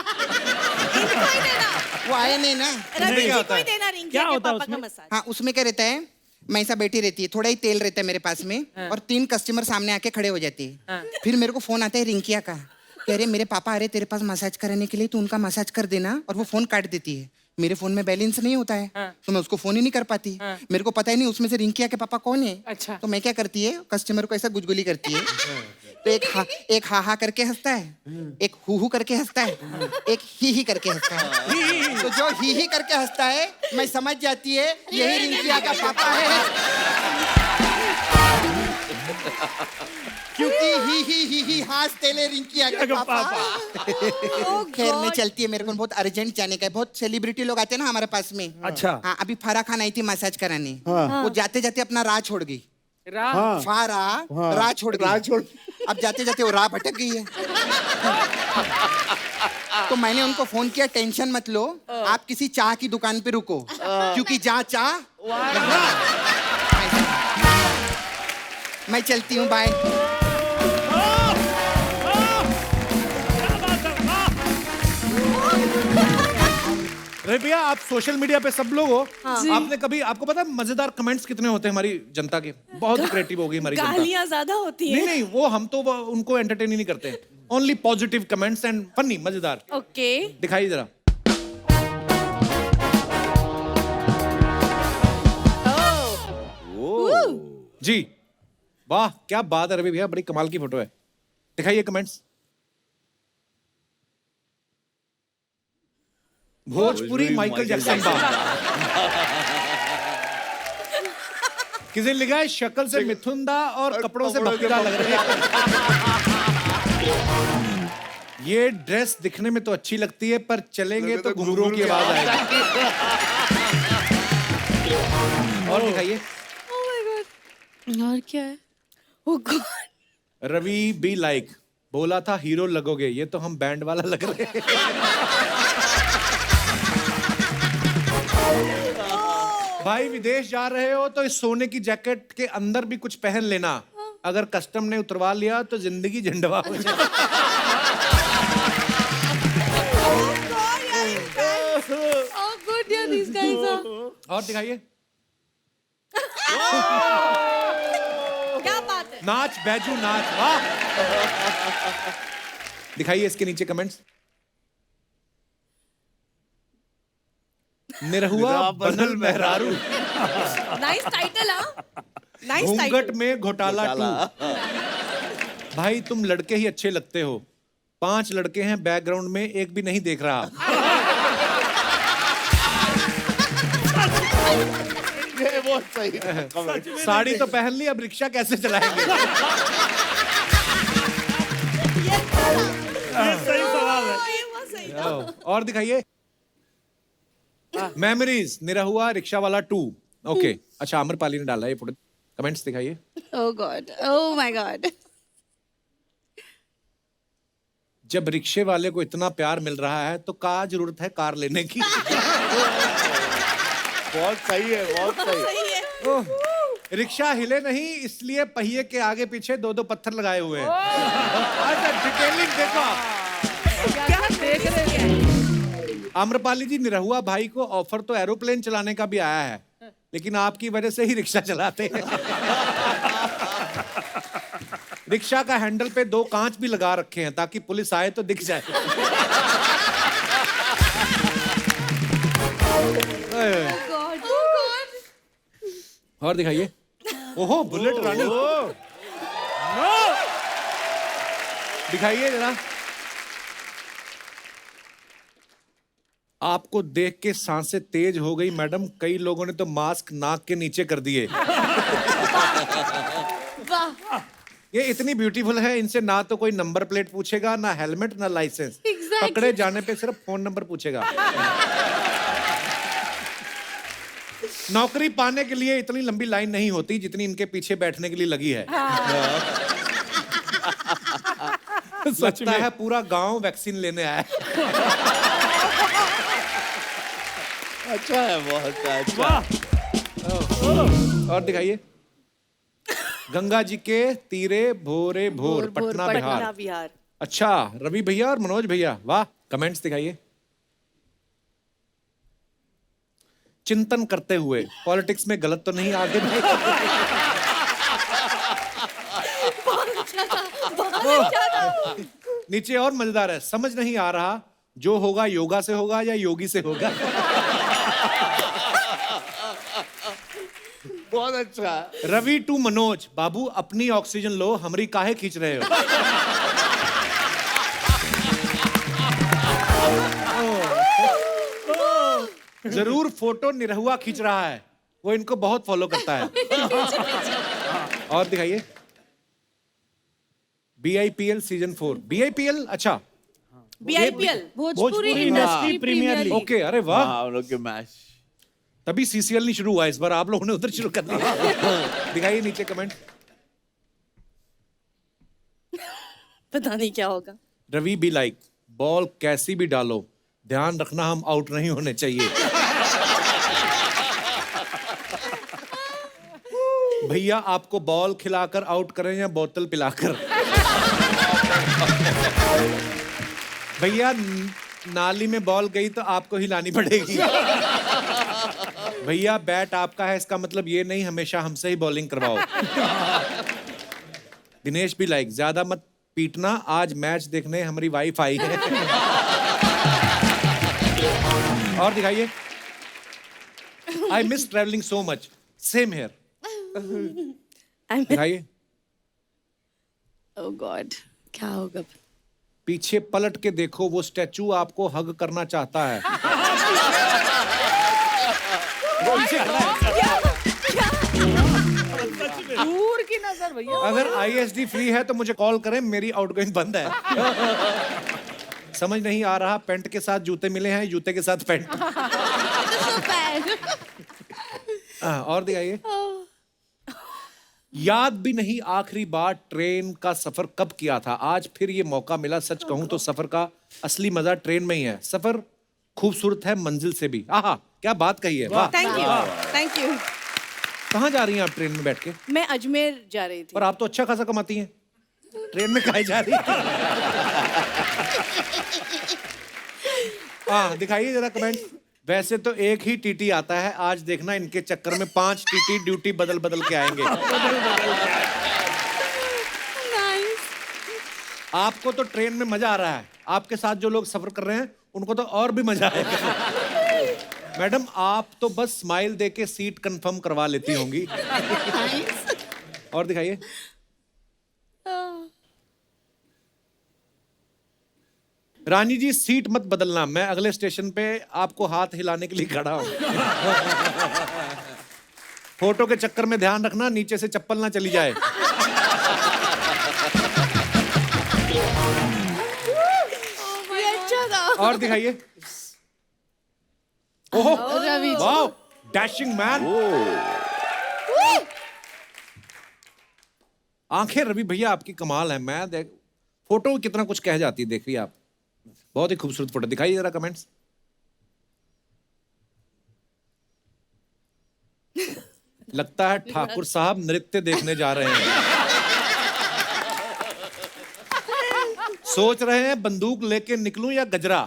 वो आए नहीं ना। क्या होता है उसमें? हाँ, उसमें क्या रहता है, मैं ऐसा बैठी रहती है, थोड़ा ही तेल रहता है मेरे पास में, और 3 कस्टमर सामने आके खड़े हो जाते हैं। फिर मेरे को फोन आता है रिंकिया का, कह रहे मेरे पापा आ रहे तेरे पास मसाज कराने के लिए, तू उनका मसाज कर देना। और वो फोन काट देती है। मेरे फोन में बैलेंस नहीं होता है तो मैं उसको फोन ही नहीं कर पाती। मेरे को पता ही नहीं उसमें से रिंकिया के पापा कौन है। अच्छा। तो मैं क्या करती है, कस्टमर को ऐसा गुजगुली करती है तो एक हा हा करके हंसता है, एक हु करके हंसता है, एक ही करके हंसता है। तो जो ही करके हंसता है मैं समझ जाती है यही रिंकिया का पापा है, क्योंकि ही हंसते ले रिंकिया का पापा। खैर में चलती है, मेरे को बहुत अर्जेंट जाने का है। बहुत सेलिब्रिटी लोग आते हैं ना हमारे पास में। अच्छा। हाँ, अभी फारा खान आई थी मसाज कराने। वो जाते जाते अपना राह छोड़ गई। राह छोड़ गई। अब जाते जाते वो राह भटक गई है। तो मैंने उनको फोन किया, टेंशन मत लो, आप किसी चाह की दुकान पे रुको, क्योंकि जहाँ चाह मैं चलती हूँ, बाय। अरे भैया, आप सोशल मीडिया पे सब लोग हो, आपने कभी, आपको पता है मजेदार कमेंट्स कितने होते हैं हमारी जनता के? बहुत क्रिएटिव हो गई हमारी जनता। गालियां ज्यादा होती हैं। नहीं, वो हम तो उनको एंटरटेन ही नहीं करते। Only positive comments and funny, मजेदार। ओके, दिखाइए जरा। जी, वाह क्या बात है रवि भैया, बड़ी कमाल की फोटो है। दिखाइए कमेंट्स। भोजपुरी माइकल जैक्सन किसी ने लिखा है शक्ल से मिथुन दा और कपड़ों से भक्तिदा लग रहे हैं। ये ड्रेस दिखने में तो अच्छी लगती है पर चलेंगे तो घुंघरूओं की आवाज आएगी। और दिखाइए। और क्या है? Oh God. Ravi be like बोला था हीरो लगोगे, ये तो हम बैंड वाला लग रहे हैं। भाई विदेश जा रहे हो तो इस सोने की जैकेट के अंदर भी कुछ पहन लेना, अगर कस्टम ने उतरवा लिया तो जिंदगी झंडवा हो जाए। Oh good, yeah, these guys are. और दिखाइए। क्या बात है? नाच बैजू नाच, वाह। दिखाइए इसके नीचे कमेंट्स। निरहुआ बनल मेहरारू, नाइस टाइटल, हाँ नाइस घूंघट टाइटल। में घोटाला 2। भाई तुम लड़के ही अच्छे लगते हो, 5 लड़के हैं बैकग्राउंड में, एक भी नहीं देख रहा। ये बहुत सही है comment। साड़ी तो पहन ली, अब रिक्शा कैसे चलाएंगे? ये सही सवाल है। ये बहुत सही था। और दिखाइए। मेमोरीज निरहुआ रिक्शा वाला 2। ओके, अच्छा आम्रपाली ने डाला ये फोटो, कमेंट्स दिखाइए। ओह गॉड, ओह माय गॉड। जब रिक्शे वाले को इतना प्यार मिल रहा है तो क्या जरूरत है कार लेने की? बहुत सही है, बहुत सही। सही है। ओह, रिक्शा हिले नहीं इसलिए पहिए के आगे पीछे 2-2 पत्थर लगाए हुए हैं। अच्छा डिटेलिंग देखो। क्या देख रहे हैं? आम्रपाली जी, निरहुआ भाई को ऑफर तो एरोप्लेन चलाने का भी आया है, लेकिन आपकी वजह से ही रिक्शा चलाते हैं। रिक्शा का हैंडल पे 2 कांच भी लगा रखे हैं ताकि पुलिस आए तो दिख जाए। गॉड, ओह गॉड। और दिखाइए। ओहो बुलेट रानी, दिखाइए जरा। आपको देख के सांसें तेज हो गई मैडम, कई लोगों ने तो मास्क नाक के नीचे कर दिए। वाह, ये इतनी ब्यूटीफुल है, इनसे ना तो कोई नंबर प्लेट पूछेगा, ना हेलमेट, ना लाइसेंस। Exactly. पकड़े जाने पे सिर्फ फोन नंबर पूछेगा। नौकरी पाने के लिए इतनी लंबी लाइन नहीं होती जितनी इनके पीछे बैठने के लिए लगी है। लगता है पूरा गांव वैक्सीन लेने आया है। अच्छा है, बहुत अच्छा। और दिखाइए। गंगा जी के तीरे भोरे भोर, पटना बिहार। बिहार। अच्छा, रवि भैया और मनोज भैया, वाह। कमेंट्स दिखाइए। चिंतन करते हुए, पॉलिटिक्स में गलत तो नहीं आगे भाई? नीचे और मजेदार है, समझ नहीं आ रहा जो होगा योगा से होगा या योगी से होगा। बहुत अच्छा। रवि टू मनोज, बाबू अपनी ऑक्सीजन लो, हमारी काहे खींच रहे हो? जरूर फोटो निरहुआ खींच रहा है, वो इनको बहुत फॉलो करता है। और दिखाइए। BIPL सीजन 4, BIPL, अच्छा BIPL Bhojpuri industry premier league. Okay, अरे वाह। हाँ, हम लोग के मैच। तभी CCL नहीं शुरू हुआ, इस बार आप लोगों ने उधर शुरू कर दिया। दिखाइए नीचे कमेंट। पता नहीं क्या होगा। रवि बी लाइक, बॉल कैसी भी डालो, ध्यान रखना हम आउट नहीं होने चाहिए। भैया आपको बॉल खिलाकर आउट करें या बोतल पिलाकर? भैया नाली में बॉल गई तो आपको हिलानी पड़ेगी। भैया बैट आपका है, इसका मतलब ये नहीं हमेशा हमसे ही बॉलिंग करवाओ। दिनेश भी लाइक, ज्यादा मत पीटना, आज मैच देखने हमारी वाइफ आई है। और दिखाइए। I miss travelling so much, same here. दिखाइए। ओह गॉड, क्या होगा? पीछे पलट के देखो, वो स्टैचू आपको हग करना चाहता है। दूर की नजर भैया। अगर ISD फ्री है तो मुझे कॉल करें, मेरी आउटगोइंग बंद है। समझ नहीं आ रहा, पैंट के साथ जूते मिले हैं, जूते के साथ पैंट। और दिखाइए। याद भी नहीं आखिरी बार ट्रेन का सफर कब किया था, आज फिर ये मौका मिला। सच कहूं तो सफर का असली मजा ट्रेन में ही है, सफर खूबसूरत है मंजिल से भी। आहा, क्या बात कही है, वाह। Thank you, thank you. कहाँ जा रही हैं आप ट्रेन में बैठ के? मैं अजमेर जा रही थी। पर आप तो अच्छा खासा कमाती हैं, ट्रेन में काहे जा रही हैं? हाँ, दिखाइए जरा कमेंट। वैसे तो एक ही टीटी आता है, आज देखना इनके चक्कर में 5 टीटी ड्यूटी बदल बदल के आएंगे। आपको तो ट्रेन में मजा आ रहा है, आपके साथ जो लोग सफर कर रहे हैं उनको तो और भी मजा आएगा। मैडम आप तो बस स्माइल देके सीट कंफर्म करवा लेती होंगी। और दिखाइए। रानी जी सीट मत बदलना, मैं अगले स्टेशन पे आपको हाथ हिलाने के लिए खड़ा हूं। फोटो के चक्कर में ध्यान रखना नीचे से चप्पल ना चली जाए। ये अच्छा था। और दिखाइए। ओहो Ravi ji. Wow dashing man. आंखें रवि भैया आपकी कमाल है। मैं देख फोटो में कितना कुछ कह जाती है, देखिए आप, बहुत ही खूबसूरत फोटो। दिखाइए जरा कमेंट्स। लगता है ठाकुर साहब नृत्य देखने जा रहे हैं। सोच रहे हैं बंदूक लेके निकलूं या गजरा।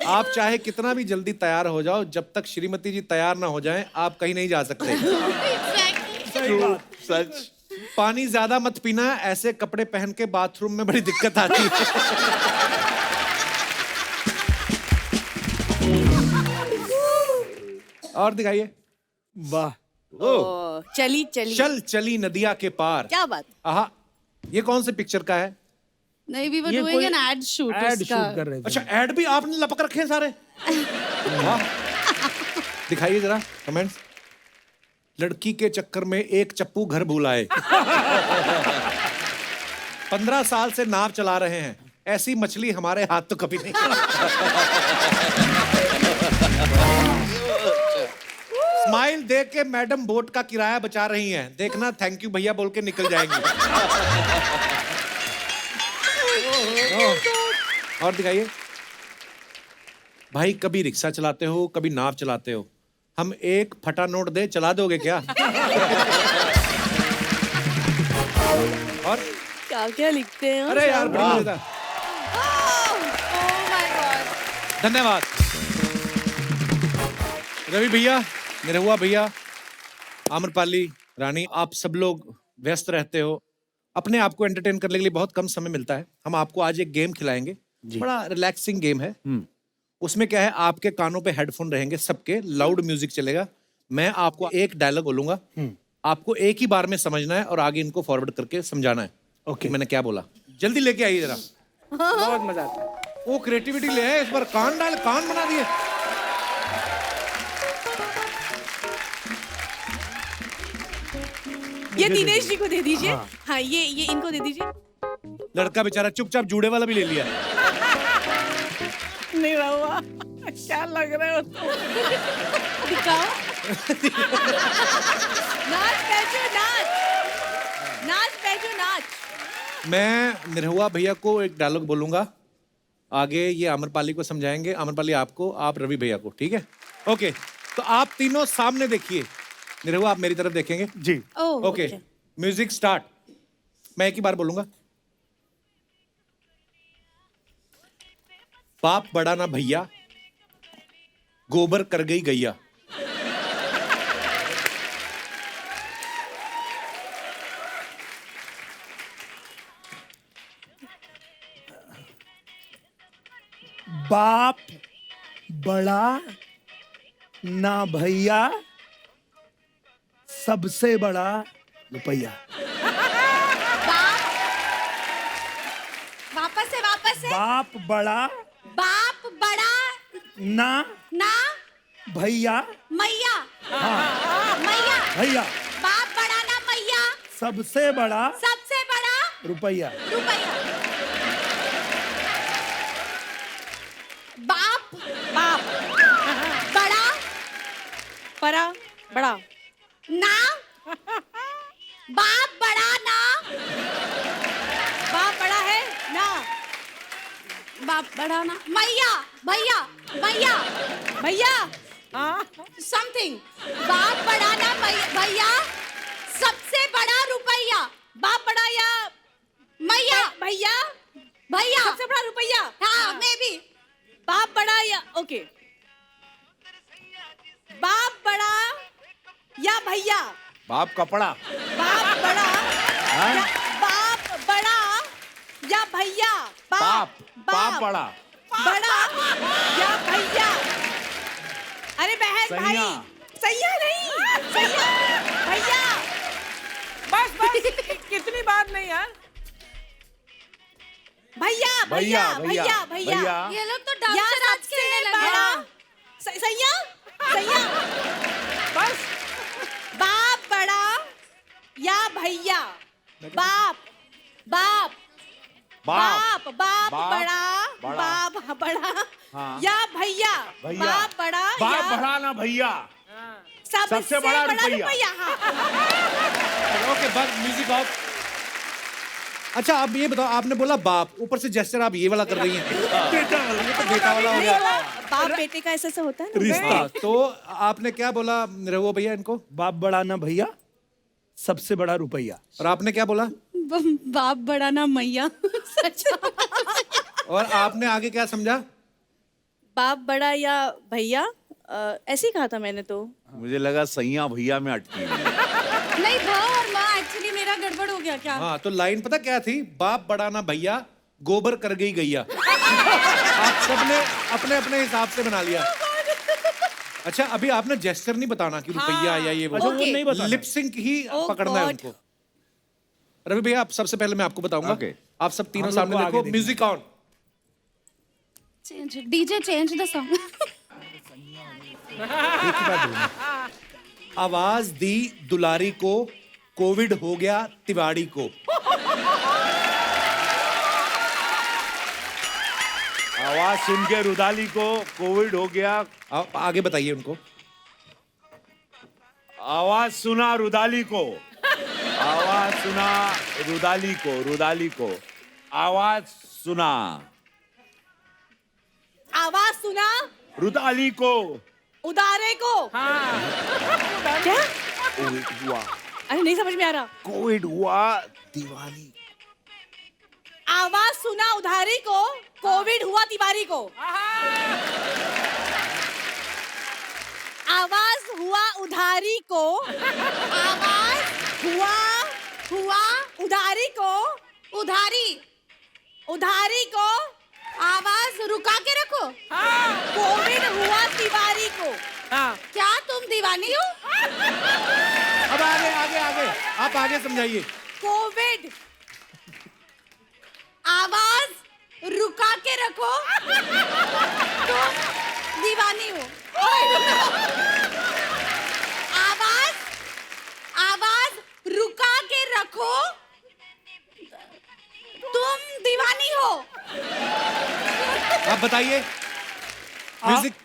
आप चाहे कितना भी जल्दी तैयार हो जाओ, जब तक श्रीमती जी तैयार ना हो जाएं, आप कहीं नहीं जा सकते। सच। पानी ज्यादा मत पीना, ऐसे कपड़े पहन के बाथरूम में बड़ी दिक्कत आती है। और दिखाइए। वाह, चली चली चल चली नदिया के पार। क्या बात। आहा, ये कौन से पिक्चर का है? नहीं, we were ये doing कोई an ad shoot एड उसका। शूट कर रहे थे। अच्छा ऐड भी आपने लपक रखे हैं सारे। वाह। दिखाइए जरा कमेंट्स। लड़की के चक्कर में एक चप्पू घर भूल आए। 15 साल से नाव चला रहे हैं, ऐसी मछली हमारे हाथ तो कभी नहीं। स्माइल देख के मैडम बोट का किराया बचा रही हैं। देखना थैंक यू भैया बोल के निकल जाएंगी। और दिखाइए। भाई कभी रिक्शा चलाते हो, कभी नाव चलाते हो, हम एक फटा नोट दे, चला दोगे क्या? और क्या क्या लिखते हैं। अरे यार बड़ी मजेदार। धन्यवाद रवि भैया, निरहुआ भैया, आम्रपाली, रानी, आप सब लोग व्यस्त रहते हो, अपने आप को एंटरटेन करने के लिए बहुत कम समय मिलता है। हम आपको आज एक गेम खिलाएंगे, बड़ा रिलैक्सिंग गेम है। उसमें क्या है, आपके कानों पे हेडफोन रहेंगे, सबके लाउड म्यूजिक चलेगा। मैं आपको एक डायलॉग बोलूंगा, आपको एक ही बार में समझना है और आगे इनको फॉरवर्ड करके समझाना है। ओके, मैंने क्या बोला? जल्दी लेके आइए जरा। बहुत मजा आता है। वो क्रिएटिविटी ले आए इस बार, कान बना दिए। ये दिनेश जी को दे दीजिए। हाँ, ये इनको दे दीजिए। लड़का बेचारा चुपचाप जूड़े वाला भी ले लिया। नहीं रहुआ, क्या लग रहा है उसको? दिखाओ। नाच बैठो, नाच बैठो, नाच। मैं निरहुआ भैया को एक डायलॉग बोलूंगा, आगे ये आम्रपाली को समझाएंगे, आम्रपाली आपको, आप रवि भैया को, ठीक है? ओके, तो आप तीनों सामने देखिए। निरहुआ आप मेरी तरफ देखेंगे जी। Okay, music start. मैं एक ही बार बोलूंगा। बाप बड़ा ना भैया, गोबर कर गई गैया। बाप बड़ा ना भैया, सबसे बड़ा रुपया। वापस से बाप बड़ा बाप बड़ा ना ना भैया, मैया हाँ मैया भैया, बाप बड़ा ना मैया, सबसे बड़ा रुपया। बाप बड़ा बड़ा ना बाप बड़ा ना बाप बड़ा है ना, बाप बड़ा ना मैया भैया समथिंग बाप बड़ा ना भैया, सबसे बड़ा रुपया। बाप बड़ा या मैया भैया, सबसे बड़ा रुपया। हाँ मे बी बाप बड़ा या ओके, बाप बड़ा या भैया, बाप कपड़ा। बाप बड़ा या बाप बड़ा या भैया, बाप, बाप बड़ा, बड़ा या भैया। अरे बहन भाई, सैया। सैया नहीं, सैया भैया। बस कितनी बार नहीं यार। भैया भैया भैया भैया। ये लोग तो या डांसर आज सबसे खेलने लगे बड़ा हैं। सैया, सैया। बस बाप बड़ा या भैया, बाप बाप बाप बाप बड़ा, बाप बड़ा या भैया, बाप बड़ा बाप या बड़ा ना भैया, सबसे बड़ा रुपया। हाँ। ओके, बस म्यूजिक ऑफ। अच्छा आप ये बताओ, आपने बोला बाप, ऊपर से जेस्चर आप ये वाला कर रही हैं। बेटा वाला, ये तो बेटा वाला हो गया। बाप बेटे का ऐसा होता है ना। रिश्ता। तो आपने क्या बोला रघु भैया इनको? बाप बड़ा ना भैया, सबसे बड़ा रुपया। और आपने क्या बोला? बाप बड़ा ना मैया। और आपने आगे क्या समझा? बाप बड़ा या भैया, ऐसे ही कहा था मैंने तो। मुझे लगा सैया भैया में अटकी हुई है। नहीं भा और माँ, एक्चुअली मेरा गड़बड़ हो गया क्या? हाँ, तो लाइन पता क्या थी? बाप बड़ा ना भैया, गोबर कर गई गैया। आप सबने अपने अपने हिसाब से बना लिया। अच्छा, अभी आपने जेस्चर नहीं बताना कि रुपया या ये अच्छा, वो नहीं बताना। लिप सिंक ही पकड़ना है God. उनको। रवि भैया, आप सबसे पहले मैं आपको बताऊंगा। Okay. आप सब तीनों हम लोग सामने को देखो, आगे music on. Change DJ, change the song. आवाज दी दुलारी को, कोविड हो गया तिवाड़ी को। आवाज सुन के रुदाली को कोविड हो गया। आप आगे बताइए उनको। आवाज सुना रुदाली को, आवाज सुना रुदाली को, रुदाली को आवाज सुना, आवाज सुना रुदाली को। उदारे को। क्या? कोविड हुआ, अरे नहीं समझ में आ रहा। कोविड हुआ दिवाली। आवाज सुना उधारी को, कोविड हुआ तिवारी को। आवाज हुआ उधारी को, आवाज हुआ उधारी को, उधारी को आवाज रुका के रखो। कोविड हुआ तिवारी को। क्या तुम दीवानी हो? अब आगे आगे आगे, आप आगे समझाइए। कोविड आवाज रुका के रखो। तुम दीवानी हो। आवाज रुका के रखो। तुम दीवानी हो। आप बताइए।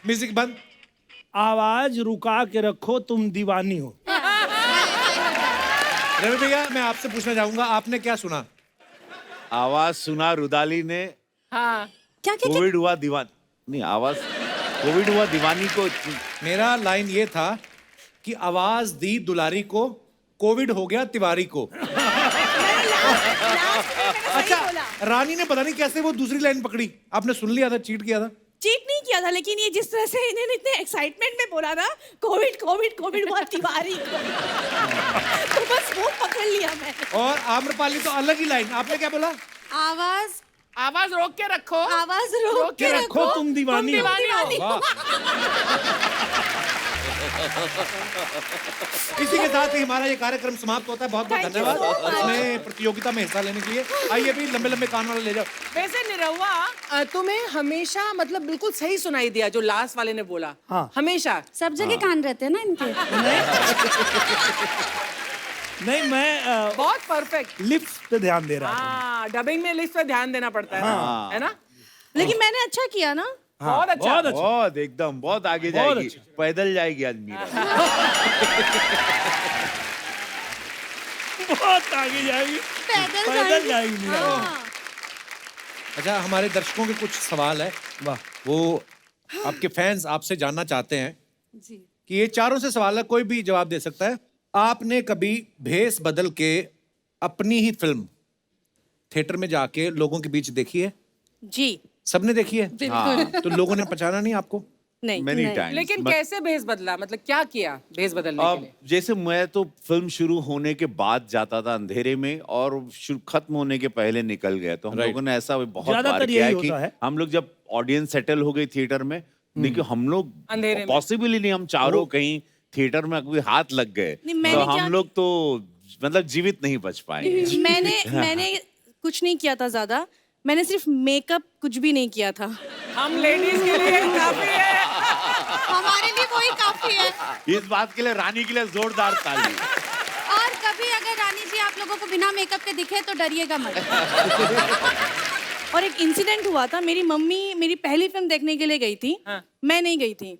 म्यूजिक बंद। आवाज रुका के रखो, तुम दीवानी हो। रवि भैया, मैं आपसे पूछना चाहूंगा, आपने क्या सुना? आवाज सुना रुदाली ने, हाँ क्या क्या कोविड हुआ दीवान, नहीं आवाज कोविड हुआ दीवानी को। मेरा लाइन ये था कि आवाज दी दुलारी को, कोविड हो गया तिवारी को। अच्छा, रानी ने पता नहीं कैसे वो दूसरी लाइन पकड़ी। आपने सुन लिया था, चीट किया था? चीट नहीं किया था, लेकिन ये जिस तरह से इन्होंने इतने एक्साइटमेंट में बोला ना, कोविड कोविड कोविड हुआ तिवारी को, तो बस वो पकड़ लिया मैं। और आम्रपाली तो अलग ही लाइन। आपने क्या बोला? आवाज रोक के रखो। आवाज रोक के रखो, तुम दीवानी हो। वाह। इसी के साथ ही हमारा ये कार्यक्रम समाप्त होता है। बहुत बहुत Thank you धन्यवाद so much. इसमें प्रतियोगिता में हिस्सा लेने के लिए। आइए अभी लंबे लंबे कान वाले ले जाओ। वैसे निरहुआ, तुम्हें हमेशा मतलब बिल्कुल सही सुनाई दिया जो लास्ट वाले ने बोला। हाँ। हमेशा। सब जगह कान रहते हैं ना इनके। नहीं, मैं बहुत परफेक्ट। लिप्स पे ध्यान दे रहा था। हाँ, डबिंग में लिस्ट पे ध्यान देना पड़ता है ना, है ना? लेकिन मैंने अच्छा किया ना। बहुत अच्छा। बहुत अच्छा। बहुत एकदम बहुत आगे बहुत जाएगी, अच्छा। पैदल जाएगी आज मीरा। बहुत आगे जाएगी, पैदल जाएगी मीरा। अच्छा, हमारे दर्शकों के कुछ सवाल है। वाह। वो आपके फैंस आपसे जानना चाहते हैं कि ये चारों से सवाल है, कोई भी जवाब दे सकता है। आपने कभी भेस बदल के अपनी ही फिल्म थिएटर में जाके लोगों के बीच देखी है? जी। सबने देखी है? बिल्कुल। तो लोगों ने पहचाना नहीं आपको? नहीं, many नहीं। times. लेकिन But- कैसे भेस बदला, मतलब क्या किया भेस बदलने के अब लिए? जैसे मैं तो फिल्म शुरू होने के बाद जाता था अंधेरे में और खत्म होने के पहले निकल गया, तो हम लोगों ने ऐसा बहुत ज्यादातर बार किया है यही कि होता है। हम लोग जब ऑडियंस सेटल हो गई थिएटर में, देखिए हम लोग अंधेरे में। पॉसिबल ही नहीं, हम चारों कहीं थिएटर में कोई हाथ लग गए नहीं, तो मैंने क्या- हम लोग तो मतलब जीवित नहीं बच पाएंगे। मैंने कुछ नहीं किया था ज्यादा, मैंने सिर्फ मेकअप कुछ भी नहीं किया था। हम लेडीज के लिए काफी है। हमारे लिए वही काफी है। इस बात के लिए रानी के लिए जोरदार ताली। और कभी अगर रानी जी आप लोगों को बिना मेकअप के दिखे तो डरिएगा मत। और एक इंसिडेंट हुआ था, मेरी मम्मी मेरी पहली फिल्म देखने के लिए गई थी, मैं नहीं गई थी।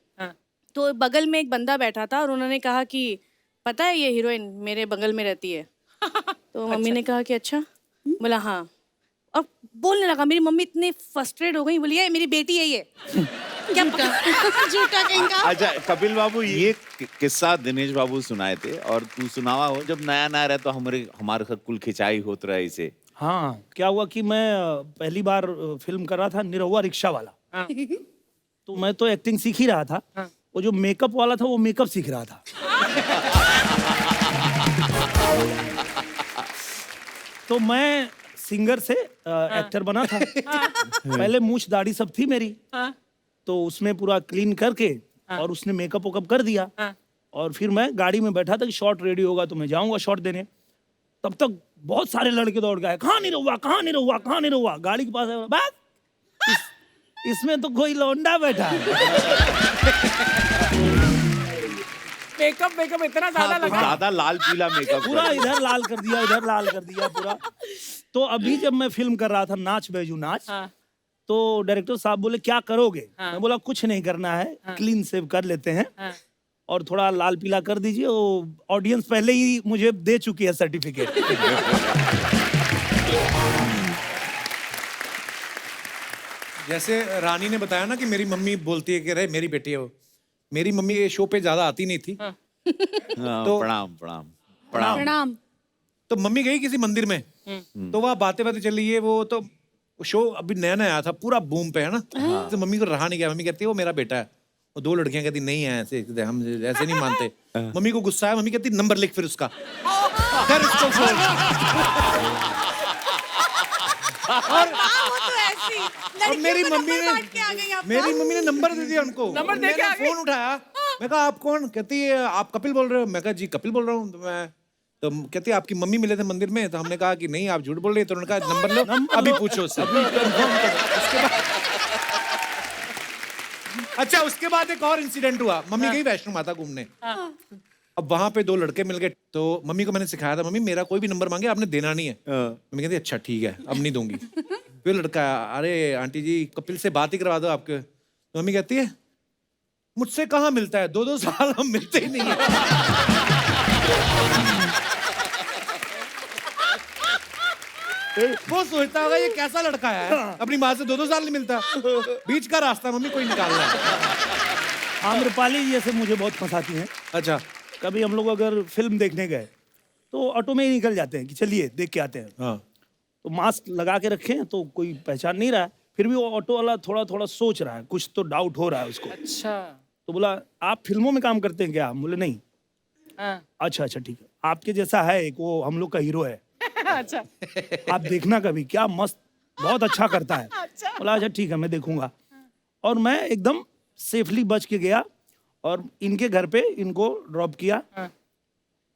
तो बगल में एक बंदा बैठा था और उन्होंने कहा कि पता है ये हीरोइन मेरे बगल में रहती है। तो मम्मी ने कहा कि अच्छा, बोला हाँ, और बोलने लगा। मेरी मम्मी इतने फ्रस्ट्रेट हो गई, बोली ये मेरी बेटी है ये। क्या झूठा कहेंगा। अच्छा कपिल बाबू, ये किस्सा दिनेश बाबू सुनाए थे और तू सुनावा हो, जब नया नया रहे तो हमारे साथ कुल खिंचाई होत रहे इसे। हाँ, क्या हुआ कि मैं पहली बार फिल्म कर रहा था निरहुआ रिक्शा वाला। तो मैं तो एक्टिंग सीख ही रहा था, वो जो मेकअप वाला था वो मेकअप सीख रहा था। तो मैं सिंगर से एक्टर बना था। पहले मूछ दाढ़ी सब थी मेरी, तो उसमें पूरा क्लीन करके और उसने मेकअप वेकअप कर दिया। और फिर मैं गाड़ी में बैठा था कि शॉट रेडी होगा तो मैं जाऊंगा शॉट देने। तब तक बहुत सारे लड़के दौड़ गए, कहाँ नहीं रहुआ, कहाँ नहीं रहुआ, कहाँ नहीं रहुआ। गाड़ी के पास आया, बस इसमें तो कोई लौंडा बैठा है। मेकअप इतना ज्यादा लगा। ज्यादा लाल पीला मेकअप पूरा इधर लाल कर दिया, इधर लाल कर दिया पूरा। तो अभी जब मैं फिल्म कर रहा था नाच बैजू नाच, तो डायरेक्टर साहब बोले क्या करोगे? मैं बोला कुछ नहीं करना है, क्लीन सेव कर लेते हैं और थोड़ा लाल पीला कर दीजिए। वो ऑडियंस पहले ही मुझे दे चुकी है सर्टिफिकेट। जैसे रानी ने बताया ना कि मेरी मम्मी बोलती है कि अरे मेरी बेटी है वो, मेरी मम्मी ये शो पे ज्यादा आती नहीं थी। तो प्रणाम प्रणाम प्रणाम। प्रणाम। तो मम्मी गई किसी मंदिर में, तो वहाँ बातें बातें चल रही है, वो तो शो अभी नया नया आया था, पूरा बूम पे है ना। तो मम्मी को रहा नहीं गया, मम्मी कहती है वो मेरा बेटा है। वो दो लड़कियां कहती नहीं है, ऐसे हम ऐसे नहीं मानते। मम्मी को गुस्सा है, मम्मी कहती नंबर लिख फिर उसका, कर उसको फोन। और मेरी मम्मी ने नंबर दे दिया उनको। नंबर दे के आ गई। फोन उठाया, मैं कहा आप कौन? कहती है आप कपिल बोल रहे हो। मैं कहा जी कपिल बोल रहा हूँ। तो कहती है आपकी मम्मी मिले थे मंदिर में। तो हमने कहा कि नहीं आप झूठ बोल रहे हैं। तो उन्होंने कहा नंबर लो, अभी पूछो उससे। अच्छा उसके बाद एक और इंसिडेंट हुआ। मम्मी गई वैष्णो माता घूमने। अब वहां पे दो लड़के मिल गए। तो मम्मी को मैंने सिखाया था, मम्मी मेरा कोई भी नंबर मांगे आपने देना नहीं है। मम्मी कहती अच्छा ठीक है अब नहीं दूंगी। फिर लड़का अरे आंटी जी कपिल से बात ही करवा दो आपके। तो मम्मी कहती है मुझसे कहाँ मिलता है, 2-2 साल हम मिलते ही नहीं है। वो सोचता होगा ये कैसा लड़का है, अपनी माँ से 2-2 साल नहीं मिलता। बीच का रास्ता मम्मी कोई निकालना है। आम्रपाली जैसे मुझे बहुत फंसाती हैं। अच्छा कभी हम लोग अगर फिल्म देखने गए तो ऑटो में ही निकल जाते हैं कि चलिए देख के आते हैं। हाँ तो मास्क लगा के रखे हैं तो कोई पहचान नहीं रहा है, फिर भी वो ऑटो वाला थोड़ा थोड़ा सोच रहा है, कुछ तो डाउट हो रहा है उसको। अच्छा तो बोला आप फिल्मों में काम करते हैं क्या? हम बोले नहीं। अच्छा अच्छा ठीक है, आपके जैसा है एक, वो हम लोग का हीरो है। अच्छा आप देखना कभी, क्या मस्त, बहुत अच्छा करता है। बोला अच्छा ठीक है मैं देखूंगा। और मैं एकदम सेफली बच के गया और इनके घर पे इनको ड्रॉप किया।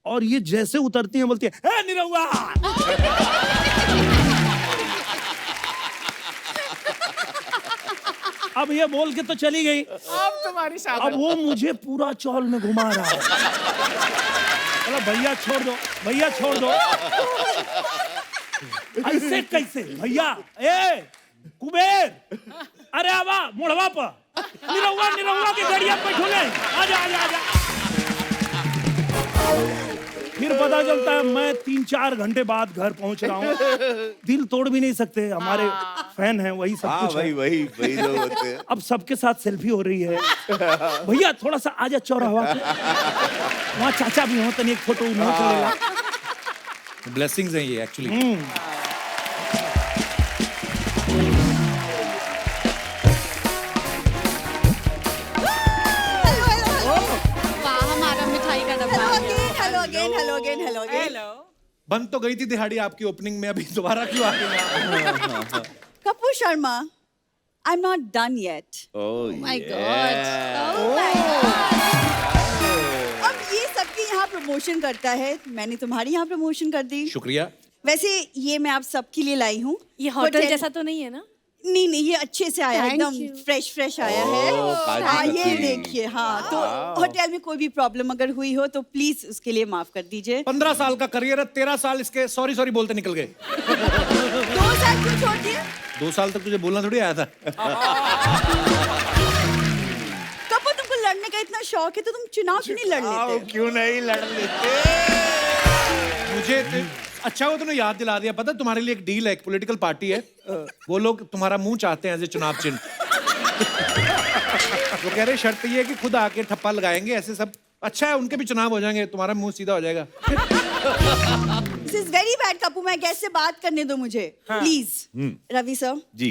और ये जैसे उतरती हैं बोलती है ए निरहुआ। अब ये बोल के तो चली गई। अब तुम्हारी शादी। अब वो मुझे पूरा चौल में घुमा रहा है। बोला भैया छोड़ दो, भैया छोड़ दो। ऐसे कैसे भैया? ए कुबेर, अरे आवा मुड़वा पर निरहुआ के गड़िया बैठो ले, आजा आजा आजा। फिर पता चलता है मैं 3-4 घंटे बाद घर पहुंच रहा हूँ। दिल तोड़ भी नहीं सकते, हमारे फैन हैं, वही सब कुछ है। वही लोग होते हैं। अब सबके साथ सेल्फी हो रही है। भैया थोड़ा सा आजा चौराहा पे, वहाँ चाचा भी हो, तनी एक फोटो उन्होंने चलेगा। ब्लेसिंग्स हैं ये एक्चुअली। बंद तो गई थी दिहाड़ी आपकी ओपनिंग में, अभी दोबारा क्यों आ गई आप? Kapoor Sharma, I am not done yet. Oh, my yeah. God अब ये सबके यहाँ प्रमोशन करता है, मैंने तुम्हारी यहाँ प्रमोशन कर दी। शुक्रिया। वैसे ये मैं आप सबके लिए लाई हूँ। ये होटल जैसा तो नहीं है ना? नहीं नहीं, ये अच्छे से आया है, Thank एकदम you. फ्रेश आया है। काजू हाँ, ये कतली। देखिए। हाँ, तो होटल में कोई भी प्रॉब्लम अगर हुई हो तो प्लीज उसके लिए माफ कर दीजिए। 15 साल का करियर है, 13 साल इसके सॉरी बोलते निकल गए। 2 साल क्यों छोड़ दिए? 2 साल तक तुझे बोलना थोड़ी आया था। कपूर, तुमको लड़ने का इतना शौक है तो तुम चुनाव क्यों नहीं लड़ लेते? क्यों नहीं लड़ लेते? मुझे अच्छा वो तूने याद दिला दिया। पता तुम्हारे लिए एक डील है, एक पॉलिटिकल पार्टी है, वो लोग तुम्हारा मुंह चाहते हैं एज ए चुनाव चिन्ह। वो कह रहे शर्त ये है कि खुद आके ठप्पा लगाएंगे, ऐसे सब अच्छा है, उनके भी चुनाव हो जाएंगे, तुम्हारा मुंह सीधा हो जाएगा। This is very bad Kapoor, मैं गेस्ट से बात करने दो मुझे प्लीज। रवि सर जी।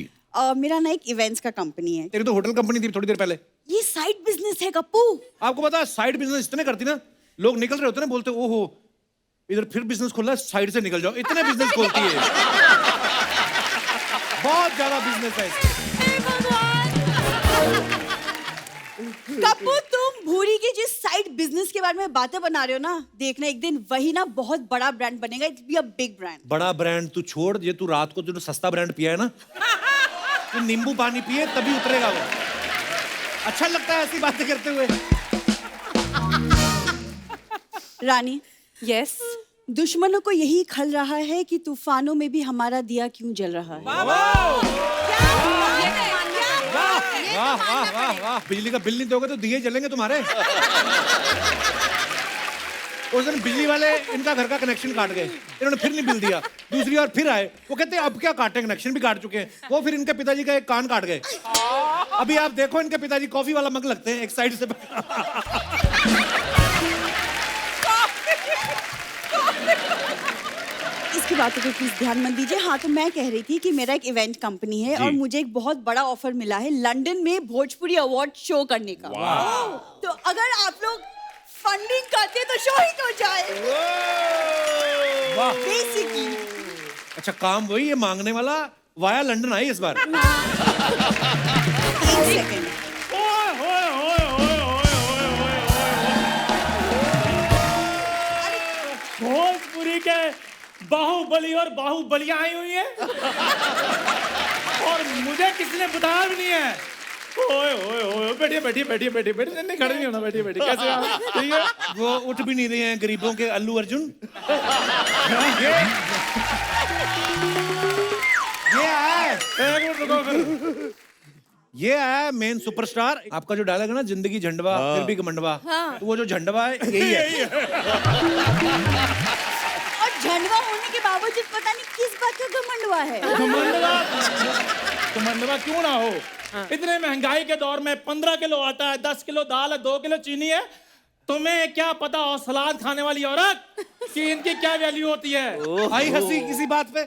मेरा ना एक इवेंट्स का कंपनी है। तेरी तो होटल कंपनी थी थोड़ी देर पहले। ये साइड बिजनेस है कप्पू। आपको पता है साइड बिजनेस इतने करती ना, लोग निकल रहे होते ना, बोलते ओहो इधर फिर बिजनेस खोला है, साइड से निकल जाओ, इतने बिजनेस खोलती है। बहुत ज्यादा बिजनेस है कप्पू, तुम भूरी की जिस साइड बिजनेस के बारे में बातें बना रहे हो ना, देखना एक दिन वही ना बहुत बड़ा ब्रांड बनेगा। It's be a big brand. बड़ा ब्रांड तू छोड़, ये तू रात को जो सस्ता ब्रांड पिया है ना, तू नींबू पानी पिए तभी उतरेगा वो। अच्छा लगता है ऐसी बातें करते हुए। रानी, यस। दुश्मनों को यही खल रहा है कि तूफानों में भी हमारा दिया क्यों जल रहा है। वाह वाह वाह वाह, बिजली का बिल नहीं दोगे तो दिए जलेंगे तुम्हारे। उस दिन बिजली वाले इनका घर का कनेक्शन काट गए, इन्होंने फिर नहीं बिल दिया, दूसरी बार फिर आए, वो कहते हैं अब क्या काटे, कनेक्शन भी काट चुके हैं। वो फिर इनके पिताजी का एक कान काट गए। अभी आप देखो इनके पिताजी कॉफी वाला मग लगते हैं एक साइड से। इसकी बातों पे प्लीज ध्यान मत दीजिए। हाँ, तो मैं कह रही थी कि मेरा एक इवेंट कंपनी है और मुझे एक बहुत बड़ा ऑफर मिला है लंदन में भोजपुरी अवार्ड शो करने का। तो अगर आप लोग फंडिंग करते तो शो ही तो जाए। बेसिकली। अच्छा, काम वही है मांगने वाला, वाया लंदन आई इस बार। एक सेकंड। भोजपुरी के बाहुबली और बाहुबलियां आई हुई है और मुझे किसी ने बताया भी नहीं है। ओए ओए ओए, बैठिए बैठिए बैठिए बैठिए बैठिए, नहीं खड़े नहीं होना, बैठिए बैठिए। कैसे आप? ठीक है। वो उठ भी नहीं रहे हैं गरीबों के अल्लू अर्जुन। ये आया, एक मिनट रुको फिर। ये आया मेन सुपरस्टार। आपका जो डायलॉग है ना, जिंदगी झंडवा फिर भी घमंडवा, तो वो जो झंडवा है यही है। और झंडवा होने के बावजूद पता नहीं किस बात का घमंडवा है। घमंडवा क्यों ना हो, इतने महंगाई के दौर में 15 किलो आटा है, 10 किलो दाल है, 2 किलो चीनी है। तुम्हें क्या पता और सलाद खाने वाली औरत कि इनकी क्या वैल्यू होती है। आई हंसी किसी बात पे।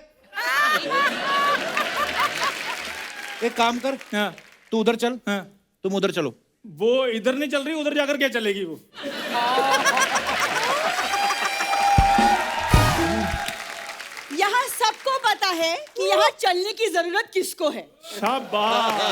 एक काम कर, हाँ, तू उधर चल, हाँ। तुम उधर चलो। वो इधर नहीं चल रही, उधर जाकर क्या चलेगी वो। यहाँ सबको पता है कि यहाँ चलने की जरूरत किसको है, शाबाश।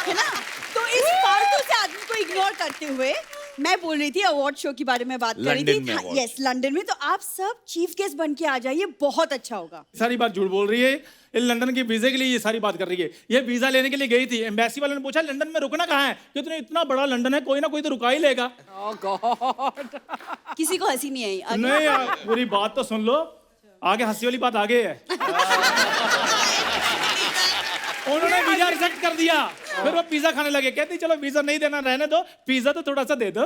है ना? तो इस फालतू से आदमी को इग्नोर करते हुए मैं बोल रही थी अवार्ड शो के बारे में बात कर रही लंदन में थी। award। यस, लंदन में। तो आप सब चीफ गेस्ट बन के आ जाइए, बहुत अच्छा होगा। सारी बात झूठ बोल रही है। ये लंदन के वीजे के लिए ये सारी बात कर रही है। ये वीजा लेने के लिए गई थी, एम्बेसी वाले ने पूछा लंदन में रुकना कहाँ है, कि तुमने इतना बड़ा लंदन है, कोई ना कोई तो रुका ही लेगा। किसी को हंसी नहीं आई। आगे। नहीं यार, पूरी बात तो सुन लो, आगे हंसी वाली बात आगे है। उन्होंने वीजा रिजेक्ट कर दिया, फिर वो पिज्जा खाने लगे। कहती चलो वीजा नहीं देना, रहने दो, पिज्जा तो थोड़ा सा दे दो।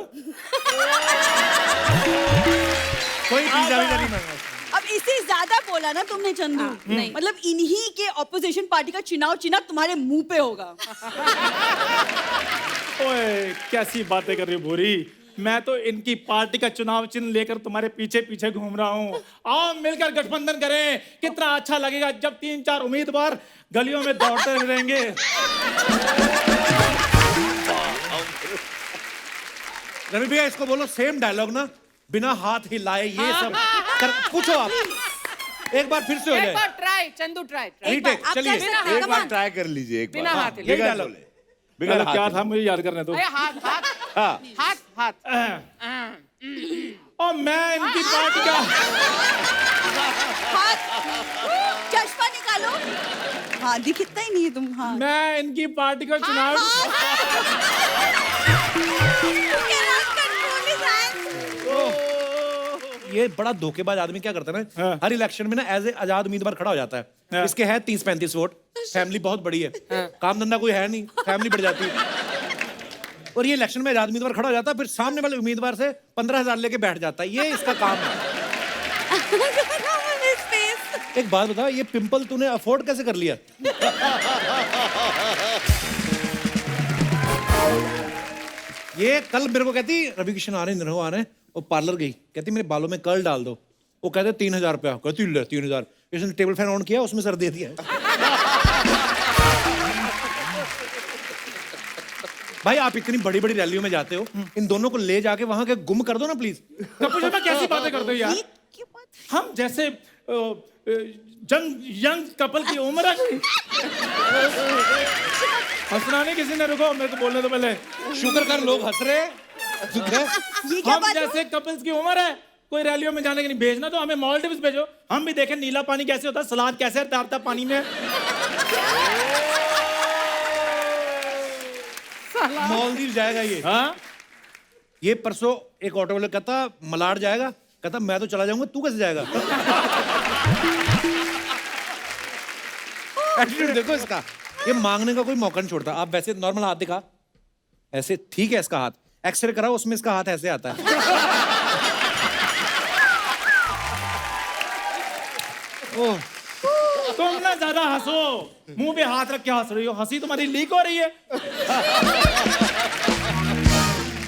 कोई पिज्जा विजा नहीं मांगा। अब इससे ज्यादा बोला ना तुमने चंदू, नहीं मतलब इन्हीं के ऑपोजिशन पार्टी का चुनाव चिन्ह तुम्हारे मुंह पे होगा। ओए कैसी बातें कर रही हो भूरी, मैं तो इनकी पार्टी का चुनाव चिन्ह लेकर तुम्हारे पीछे पीछे घूम रहा हूँ। आओ मिलकर गठबंधन करें, कितना अच्छा लगेगा जब 3-4 उम्मीदवार गलियों में दौड़ते रहेंगे। रवि भैया इसको बोलो सेम डायलॉग ना, बिना हाथ हिलाए ये सब पूछो आप, एक बार फिर से हो एक जाए। बार ट्राई, चंदू ट्राई। रीटेक, चलिए। एक बार ट्राई कर लीजिए, एक बिना बार हाथ हिले। यही डायलॉग। बिगड़ क्या हाथ था मुझे याद करने दो। अरे हाथ हाथ हाँ। हाथ हाथ। और मैं इनकी पार्टी का चश्मा निकालो। हाँ दिखता ही नहीं है तुम। हाँ मैं इनकी पार्टी का चुनाव ये बड़ा धोखेबाज आदमी क्या करता है ना, हाँ। हर इलेक्शन में ना एज ए आजाद उम्मीदवार खड़ा हो जाता है। हाँ। इसके है 30-35 वोट, फैमिली बहुत बड़ी है, काम धंधा कोई है नहीं, फैमिली बढ़ जाती है। और ये इलेक्शन में आजाद उम्मीदवार खड़ा हो जाता है, फिर सामने वाले उम्मीदवार से 15,000 लेके बैठ जाता है। ये इसका काम है। एक बात बताओ, ये पिंपल तूने अफोर्ड कैसे कर लिया? ये कल मेरे को कहती रवि किशन आ रहे हैं, आ रहे हैं, वो पार्लर गई, कहती मेरे बालों में कर्ल डाल दो। वो कहते 3,000 रुपया, कहती ले 3,000। इसने टेबल फैन ऑन किया, उसमें सर दे दिया। भाई आप इतनी बड़ी बड़ी रैलियों में जाते हो, इन दोनों को ले जाके वहां के गुम कर दो ना प्लीज। कपूर जी, मैं कैसी बातें करते हो यार? हम जैसे यंग कपल की उम्र है। हंसना नहीं किसी ने, रुको मेरे को बोलने दो पहले। शुक्र कर लोग हंस रहे हैं। ये क्या हम बात हुई? जैसे कपल्स की उम्र है, कोई रैलियों में जाने के नहीं। भेजना तो हमें मालदीव्स भेजो, हम भी देखें नीला पानी कैसे होता है, सलाद कैसे तैरता पानी में। मालदीव जाएगा ये। हाँ ये परसों एक ऑटो वाला कहता मलाड जाएगा, कहता मैं तो चला जाऊंगा, तू कैसे जाएगा? एटीट्यूड देखो इसका, ये मांगने का कोई मौका नहीं छोड़ता। आप वैसे नॉर्मल हाथ दिखा, ऐसे ठीक है इसका हाथ, एक्सरे कराओ उसमें इसका हाथ ऐसे आता है। ओह, तुम ना ज्यादा हंसो, मुंह पे हाथ रख के हंस रही हो, हंसी तुम्हारी लीक हो रही है।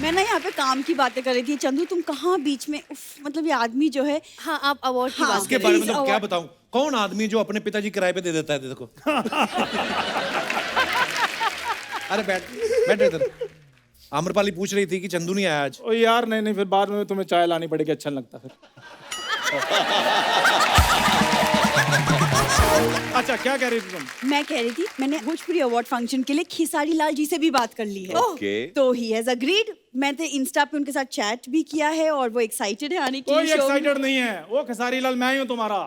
मैं ना यहाँ पे काम की बातें कर रही थी। चंदू तुम कहाँ बीच में, उफ, मतलब ये आदमी जो है। हाँ आप अवार्ड की हाँ, बात इसके करें। बारे में Please, तो क्या award. बताऊं, कौन आदमी जो अपने पिताजी किराए पे दे देता है? देखो। अरे बैठ बैठ इधर। आम्रपाली पूछ रही थी कि चंदू नहीं आया आज। ओ यार नहीं नहीं, फिर बाद में तुम्हें चाय लानी पड़ेगी, अच्छा नहीं लगता फिर। अच्छा क्या कह रही थी तुम? मैं कह रही थी मैंने भोजपुरी अवार्ड फंक्शन के लिए खेसारी लाल जी से भी बात कर ली है। ओके। तो ही हैज अग्रीड। मैंने इंस्टा पे उनके साथ चैट भी किया है और वो एक्साइटेड है आने के कोई लिए शो में। एक्साइटेड नहीं है, वो खेसारी लाल मैं ही हूँ तुम्हारा।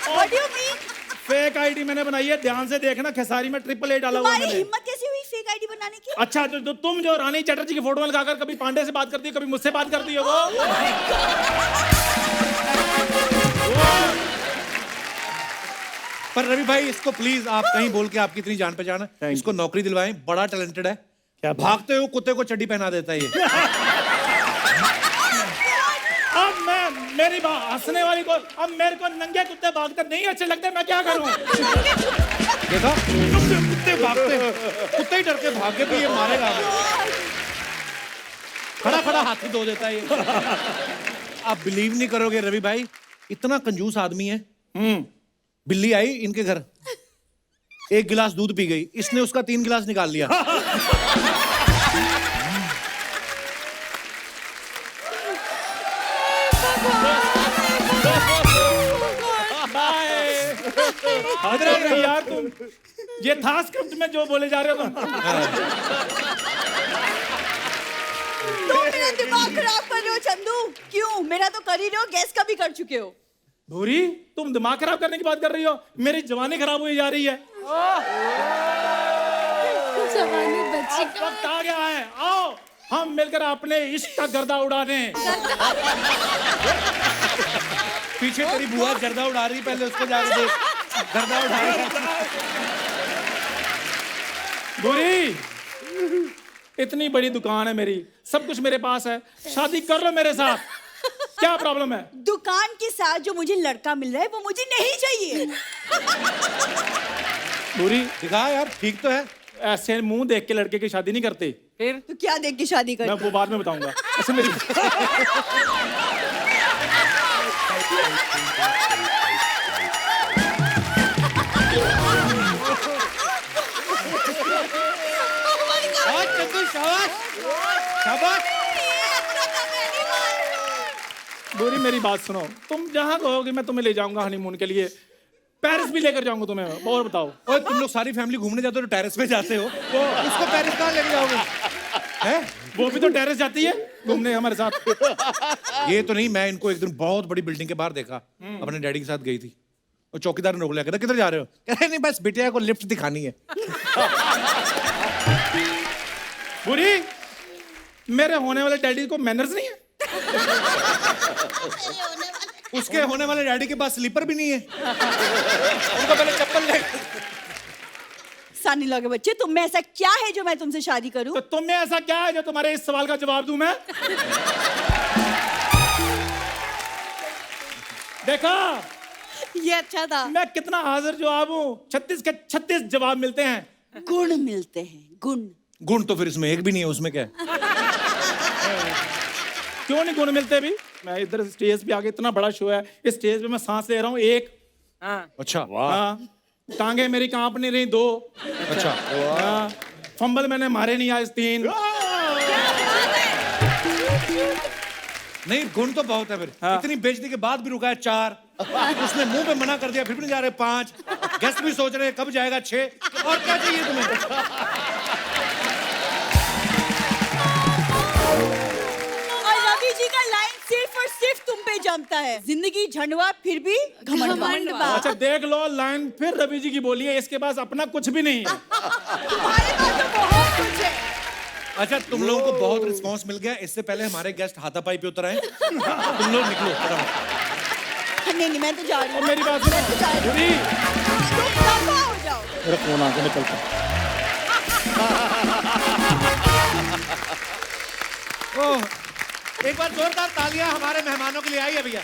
What do you mean? Fake ID मैंने बनाई है, ध्यान से देखना, खेसारी में 888 डाला हुआ है तुम्हारी मैंने। हिम्मत कैसी हुई फेक आईडी बनाने की? अच्छा तो तुम जो रानी चटर्जी की फोटो में लगाकर कभी पांडे से बात करती हो, कभी मुझसे बात करती हो वो। पर रवि भाई इसको प्लीज आप कहीं बोल के, आपकी इतनी जान पहचान है, इसको नौकरी दिलवाएं, बड़ा टैलेंटेड है। क्या भागते हुए कुत्ते को चड्डी पहना देता है ये। अब मैं मेरी बात हंसने वाली को, अब मेरे को नंगे कुत्ते भागकर नहीं अच्छे लगते, मैं क्या करूं? देखा, कुत्ते भागते, कुत्ते ही डर के भागे भी ये मारेगा हमें। खड़ा खड़ा हाथी धो देता है ये। आप बिलीव नहीं करोगे रवि भाई, इतना कंजूस आदमी है। बिल्ली आई इनके घर, 1 गिलास दूध पी गई, इसने उसका 3 गिलास निकाल लिया। यार तुम, ये था स्क्रिप्ट में जो बोले जा रहे हो तुम। तुम मेरा दिमाग खराब कर रहे हो चंदू। क्यों? मेरा तो कर ही रहे हो, गैस का भी कर चुके हो। भूरी तुम दिमाग खराब करने की बात कर रही हो, मेरी जवानी खराब हुई जा रही है। जवानी बच्ची अब वक्त आ गया है, आओ हम मिलकर अपने इश्क का गर्दा उड़ा दें। पीछे तेरी बुआ गर्दा उड़ा रही, पहले उसको जाके देख, गर्दा उड़ा रही है। भूरी इतनी बड़ी दुकान है मेरी, सब कुछ मेरे पास है, शादी कर लो मेरे साथ, क्या प्रॉब्लम है? दुकान के साथ जो मुझे लड़का मिल रहा है वो मुझे नहीं चाहिए। भूरी दिखा यार, ठीक तो है। ऐसे मुंह देख के लड़के की शादी नहीं करते। फिर तो क्या देख के शादी मैं करते? वो बाद में बताऊंगा। ऐसे मेरी शाबाश, शाबाश। बुरी मेरी बात सुनो, तुम जहाँ कहोगे मैं तुम्हें ले जाऊंगा हनीमून के लिए, पेरिस भी लेकर जाऊंगा तुम्हें। और बताओ। और तुम लोग सारी फैमिली घूमने जाते हो तो टेरेस पे जाते हो, वो उसको पेरिस कहाँ लेके जाओगे? हैं? वो भी तो टेरेस जाती है घूमने हमारे साथ। ये तो नहीं, मैं इनको एक दिन बहुत बड़ी बिल्डिंग के बाहर देखा, अपने डैडी के साथ गई थी, और चौकीदार ने रोक लिया, कहता किधर जा रहे हो? कह रहे नहीं बस बिटिया को लिफ्ट दिखानी है। बुरी, मेरे होने वाले डैडी को मैनर्स नहीं है। उसके होने वाले डैडी के पास स्लीपर भी नहीं है, उनको पहले चप्पल ले। सानी लगे बच्चे, तुम में ऐसा क्या है जो मैं तुमसे शादी करूं? तो तुम में ऐसा क्या है जो तुम्हारे इस सवाल का जवाब दूं मैं? देखा, ये अच्छा था। मैं कितना हाजिर जवाब हूँ। 36 के 36 जवाब मिलते हैं। गुण मिलते हैं, गुण। गुण तो फिर इसमें एक भी नहीं है, उसमें क्या है? क्यों नहीं गुण मिलते भी? मैं इधर स्टेज पे आके, इतना बड़ा शो है, इस स्टेज पे मैं सांस ले रहा हूँ एक। अच्छा, हाँ, टांगे मेरी कांप नहीं रही 2। अच्छा, हाँ, फंबल मैंने मारे नहीं आज 3। नहीं गुण तो बहुत है फिर। इतनी बेइज्जती के बाद भी रुका है 4, उसने मुंह पे मना कर दिया, फिर भी नहीं जा रहे 5, गेस्ट भी सोच रहे हैं कब जाएगा 6, और क्या चाहिए तुम्हें? जी का लाइन सिर्फ और सिर्फ तुम पे जमता है, जिंदगी झंडवा फिर भी घमंडवा। अच्छा देख लो, लाइन फिर रवि जी की बोली है, इसके पास अपना कुछ भी नहीं है। तुम्हारे पास तो बहुत कुछ है। अच्छा, तुम लोगों को बहुत रिस्पांस मिल गया, इससे पहले हमारे गेस्ट हाथापाई पे उतर आए। तुम लोग निकलो नहीं, मैं तो जा रही हूँ। मेरी बात सुनो, बुरी, तुम दफा हो जाओ। मेरा फोन आके निकलता। ओह, एक बार जोरदार तालियां हमारे मेहमानों के लिए आई है भैया।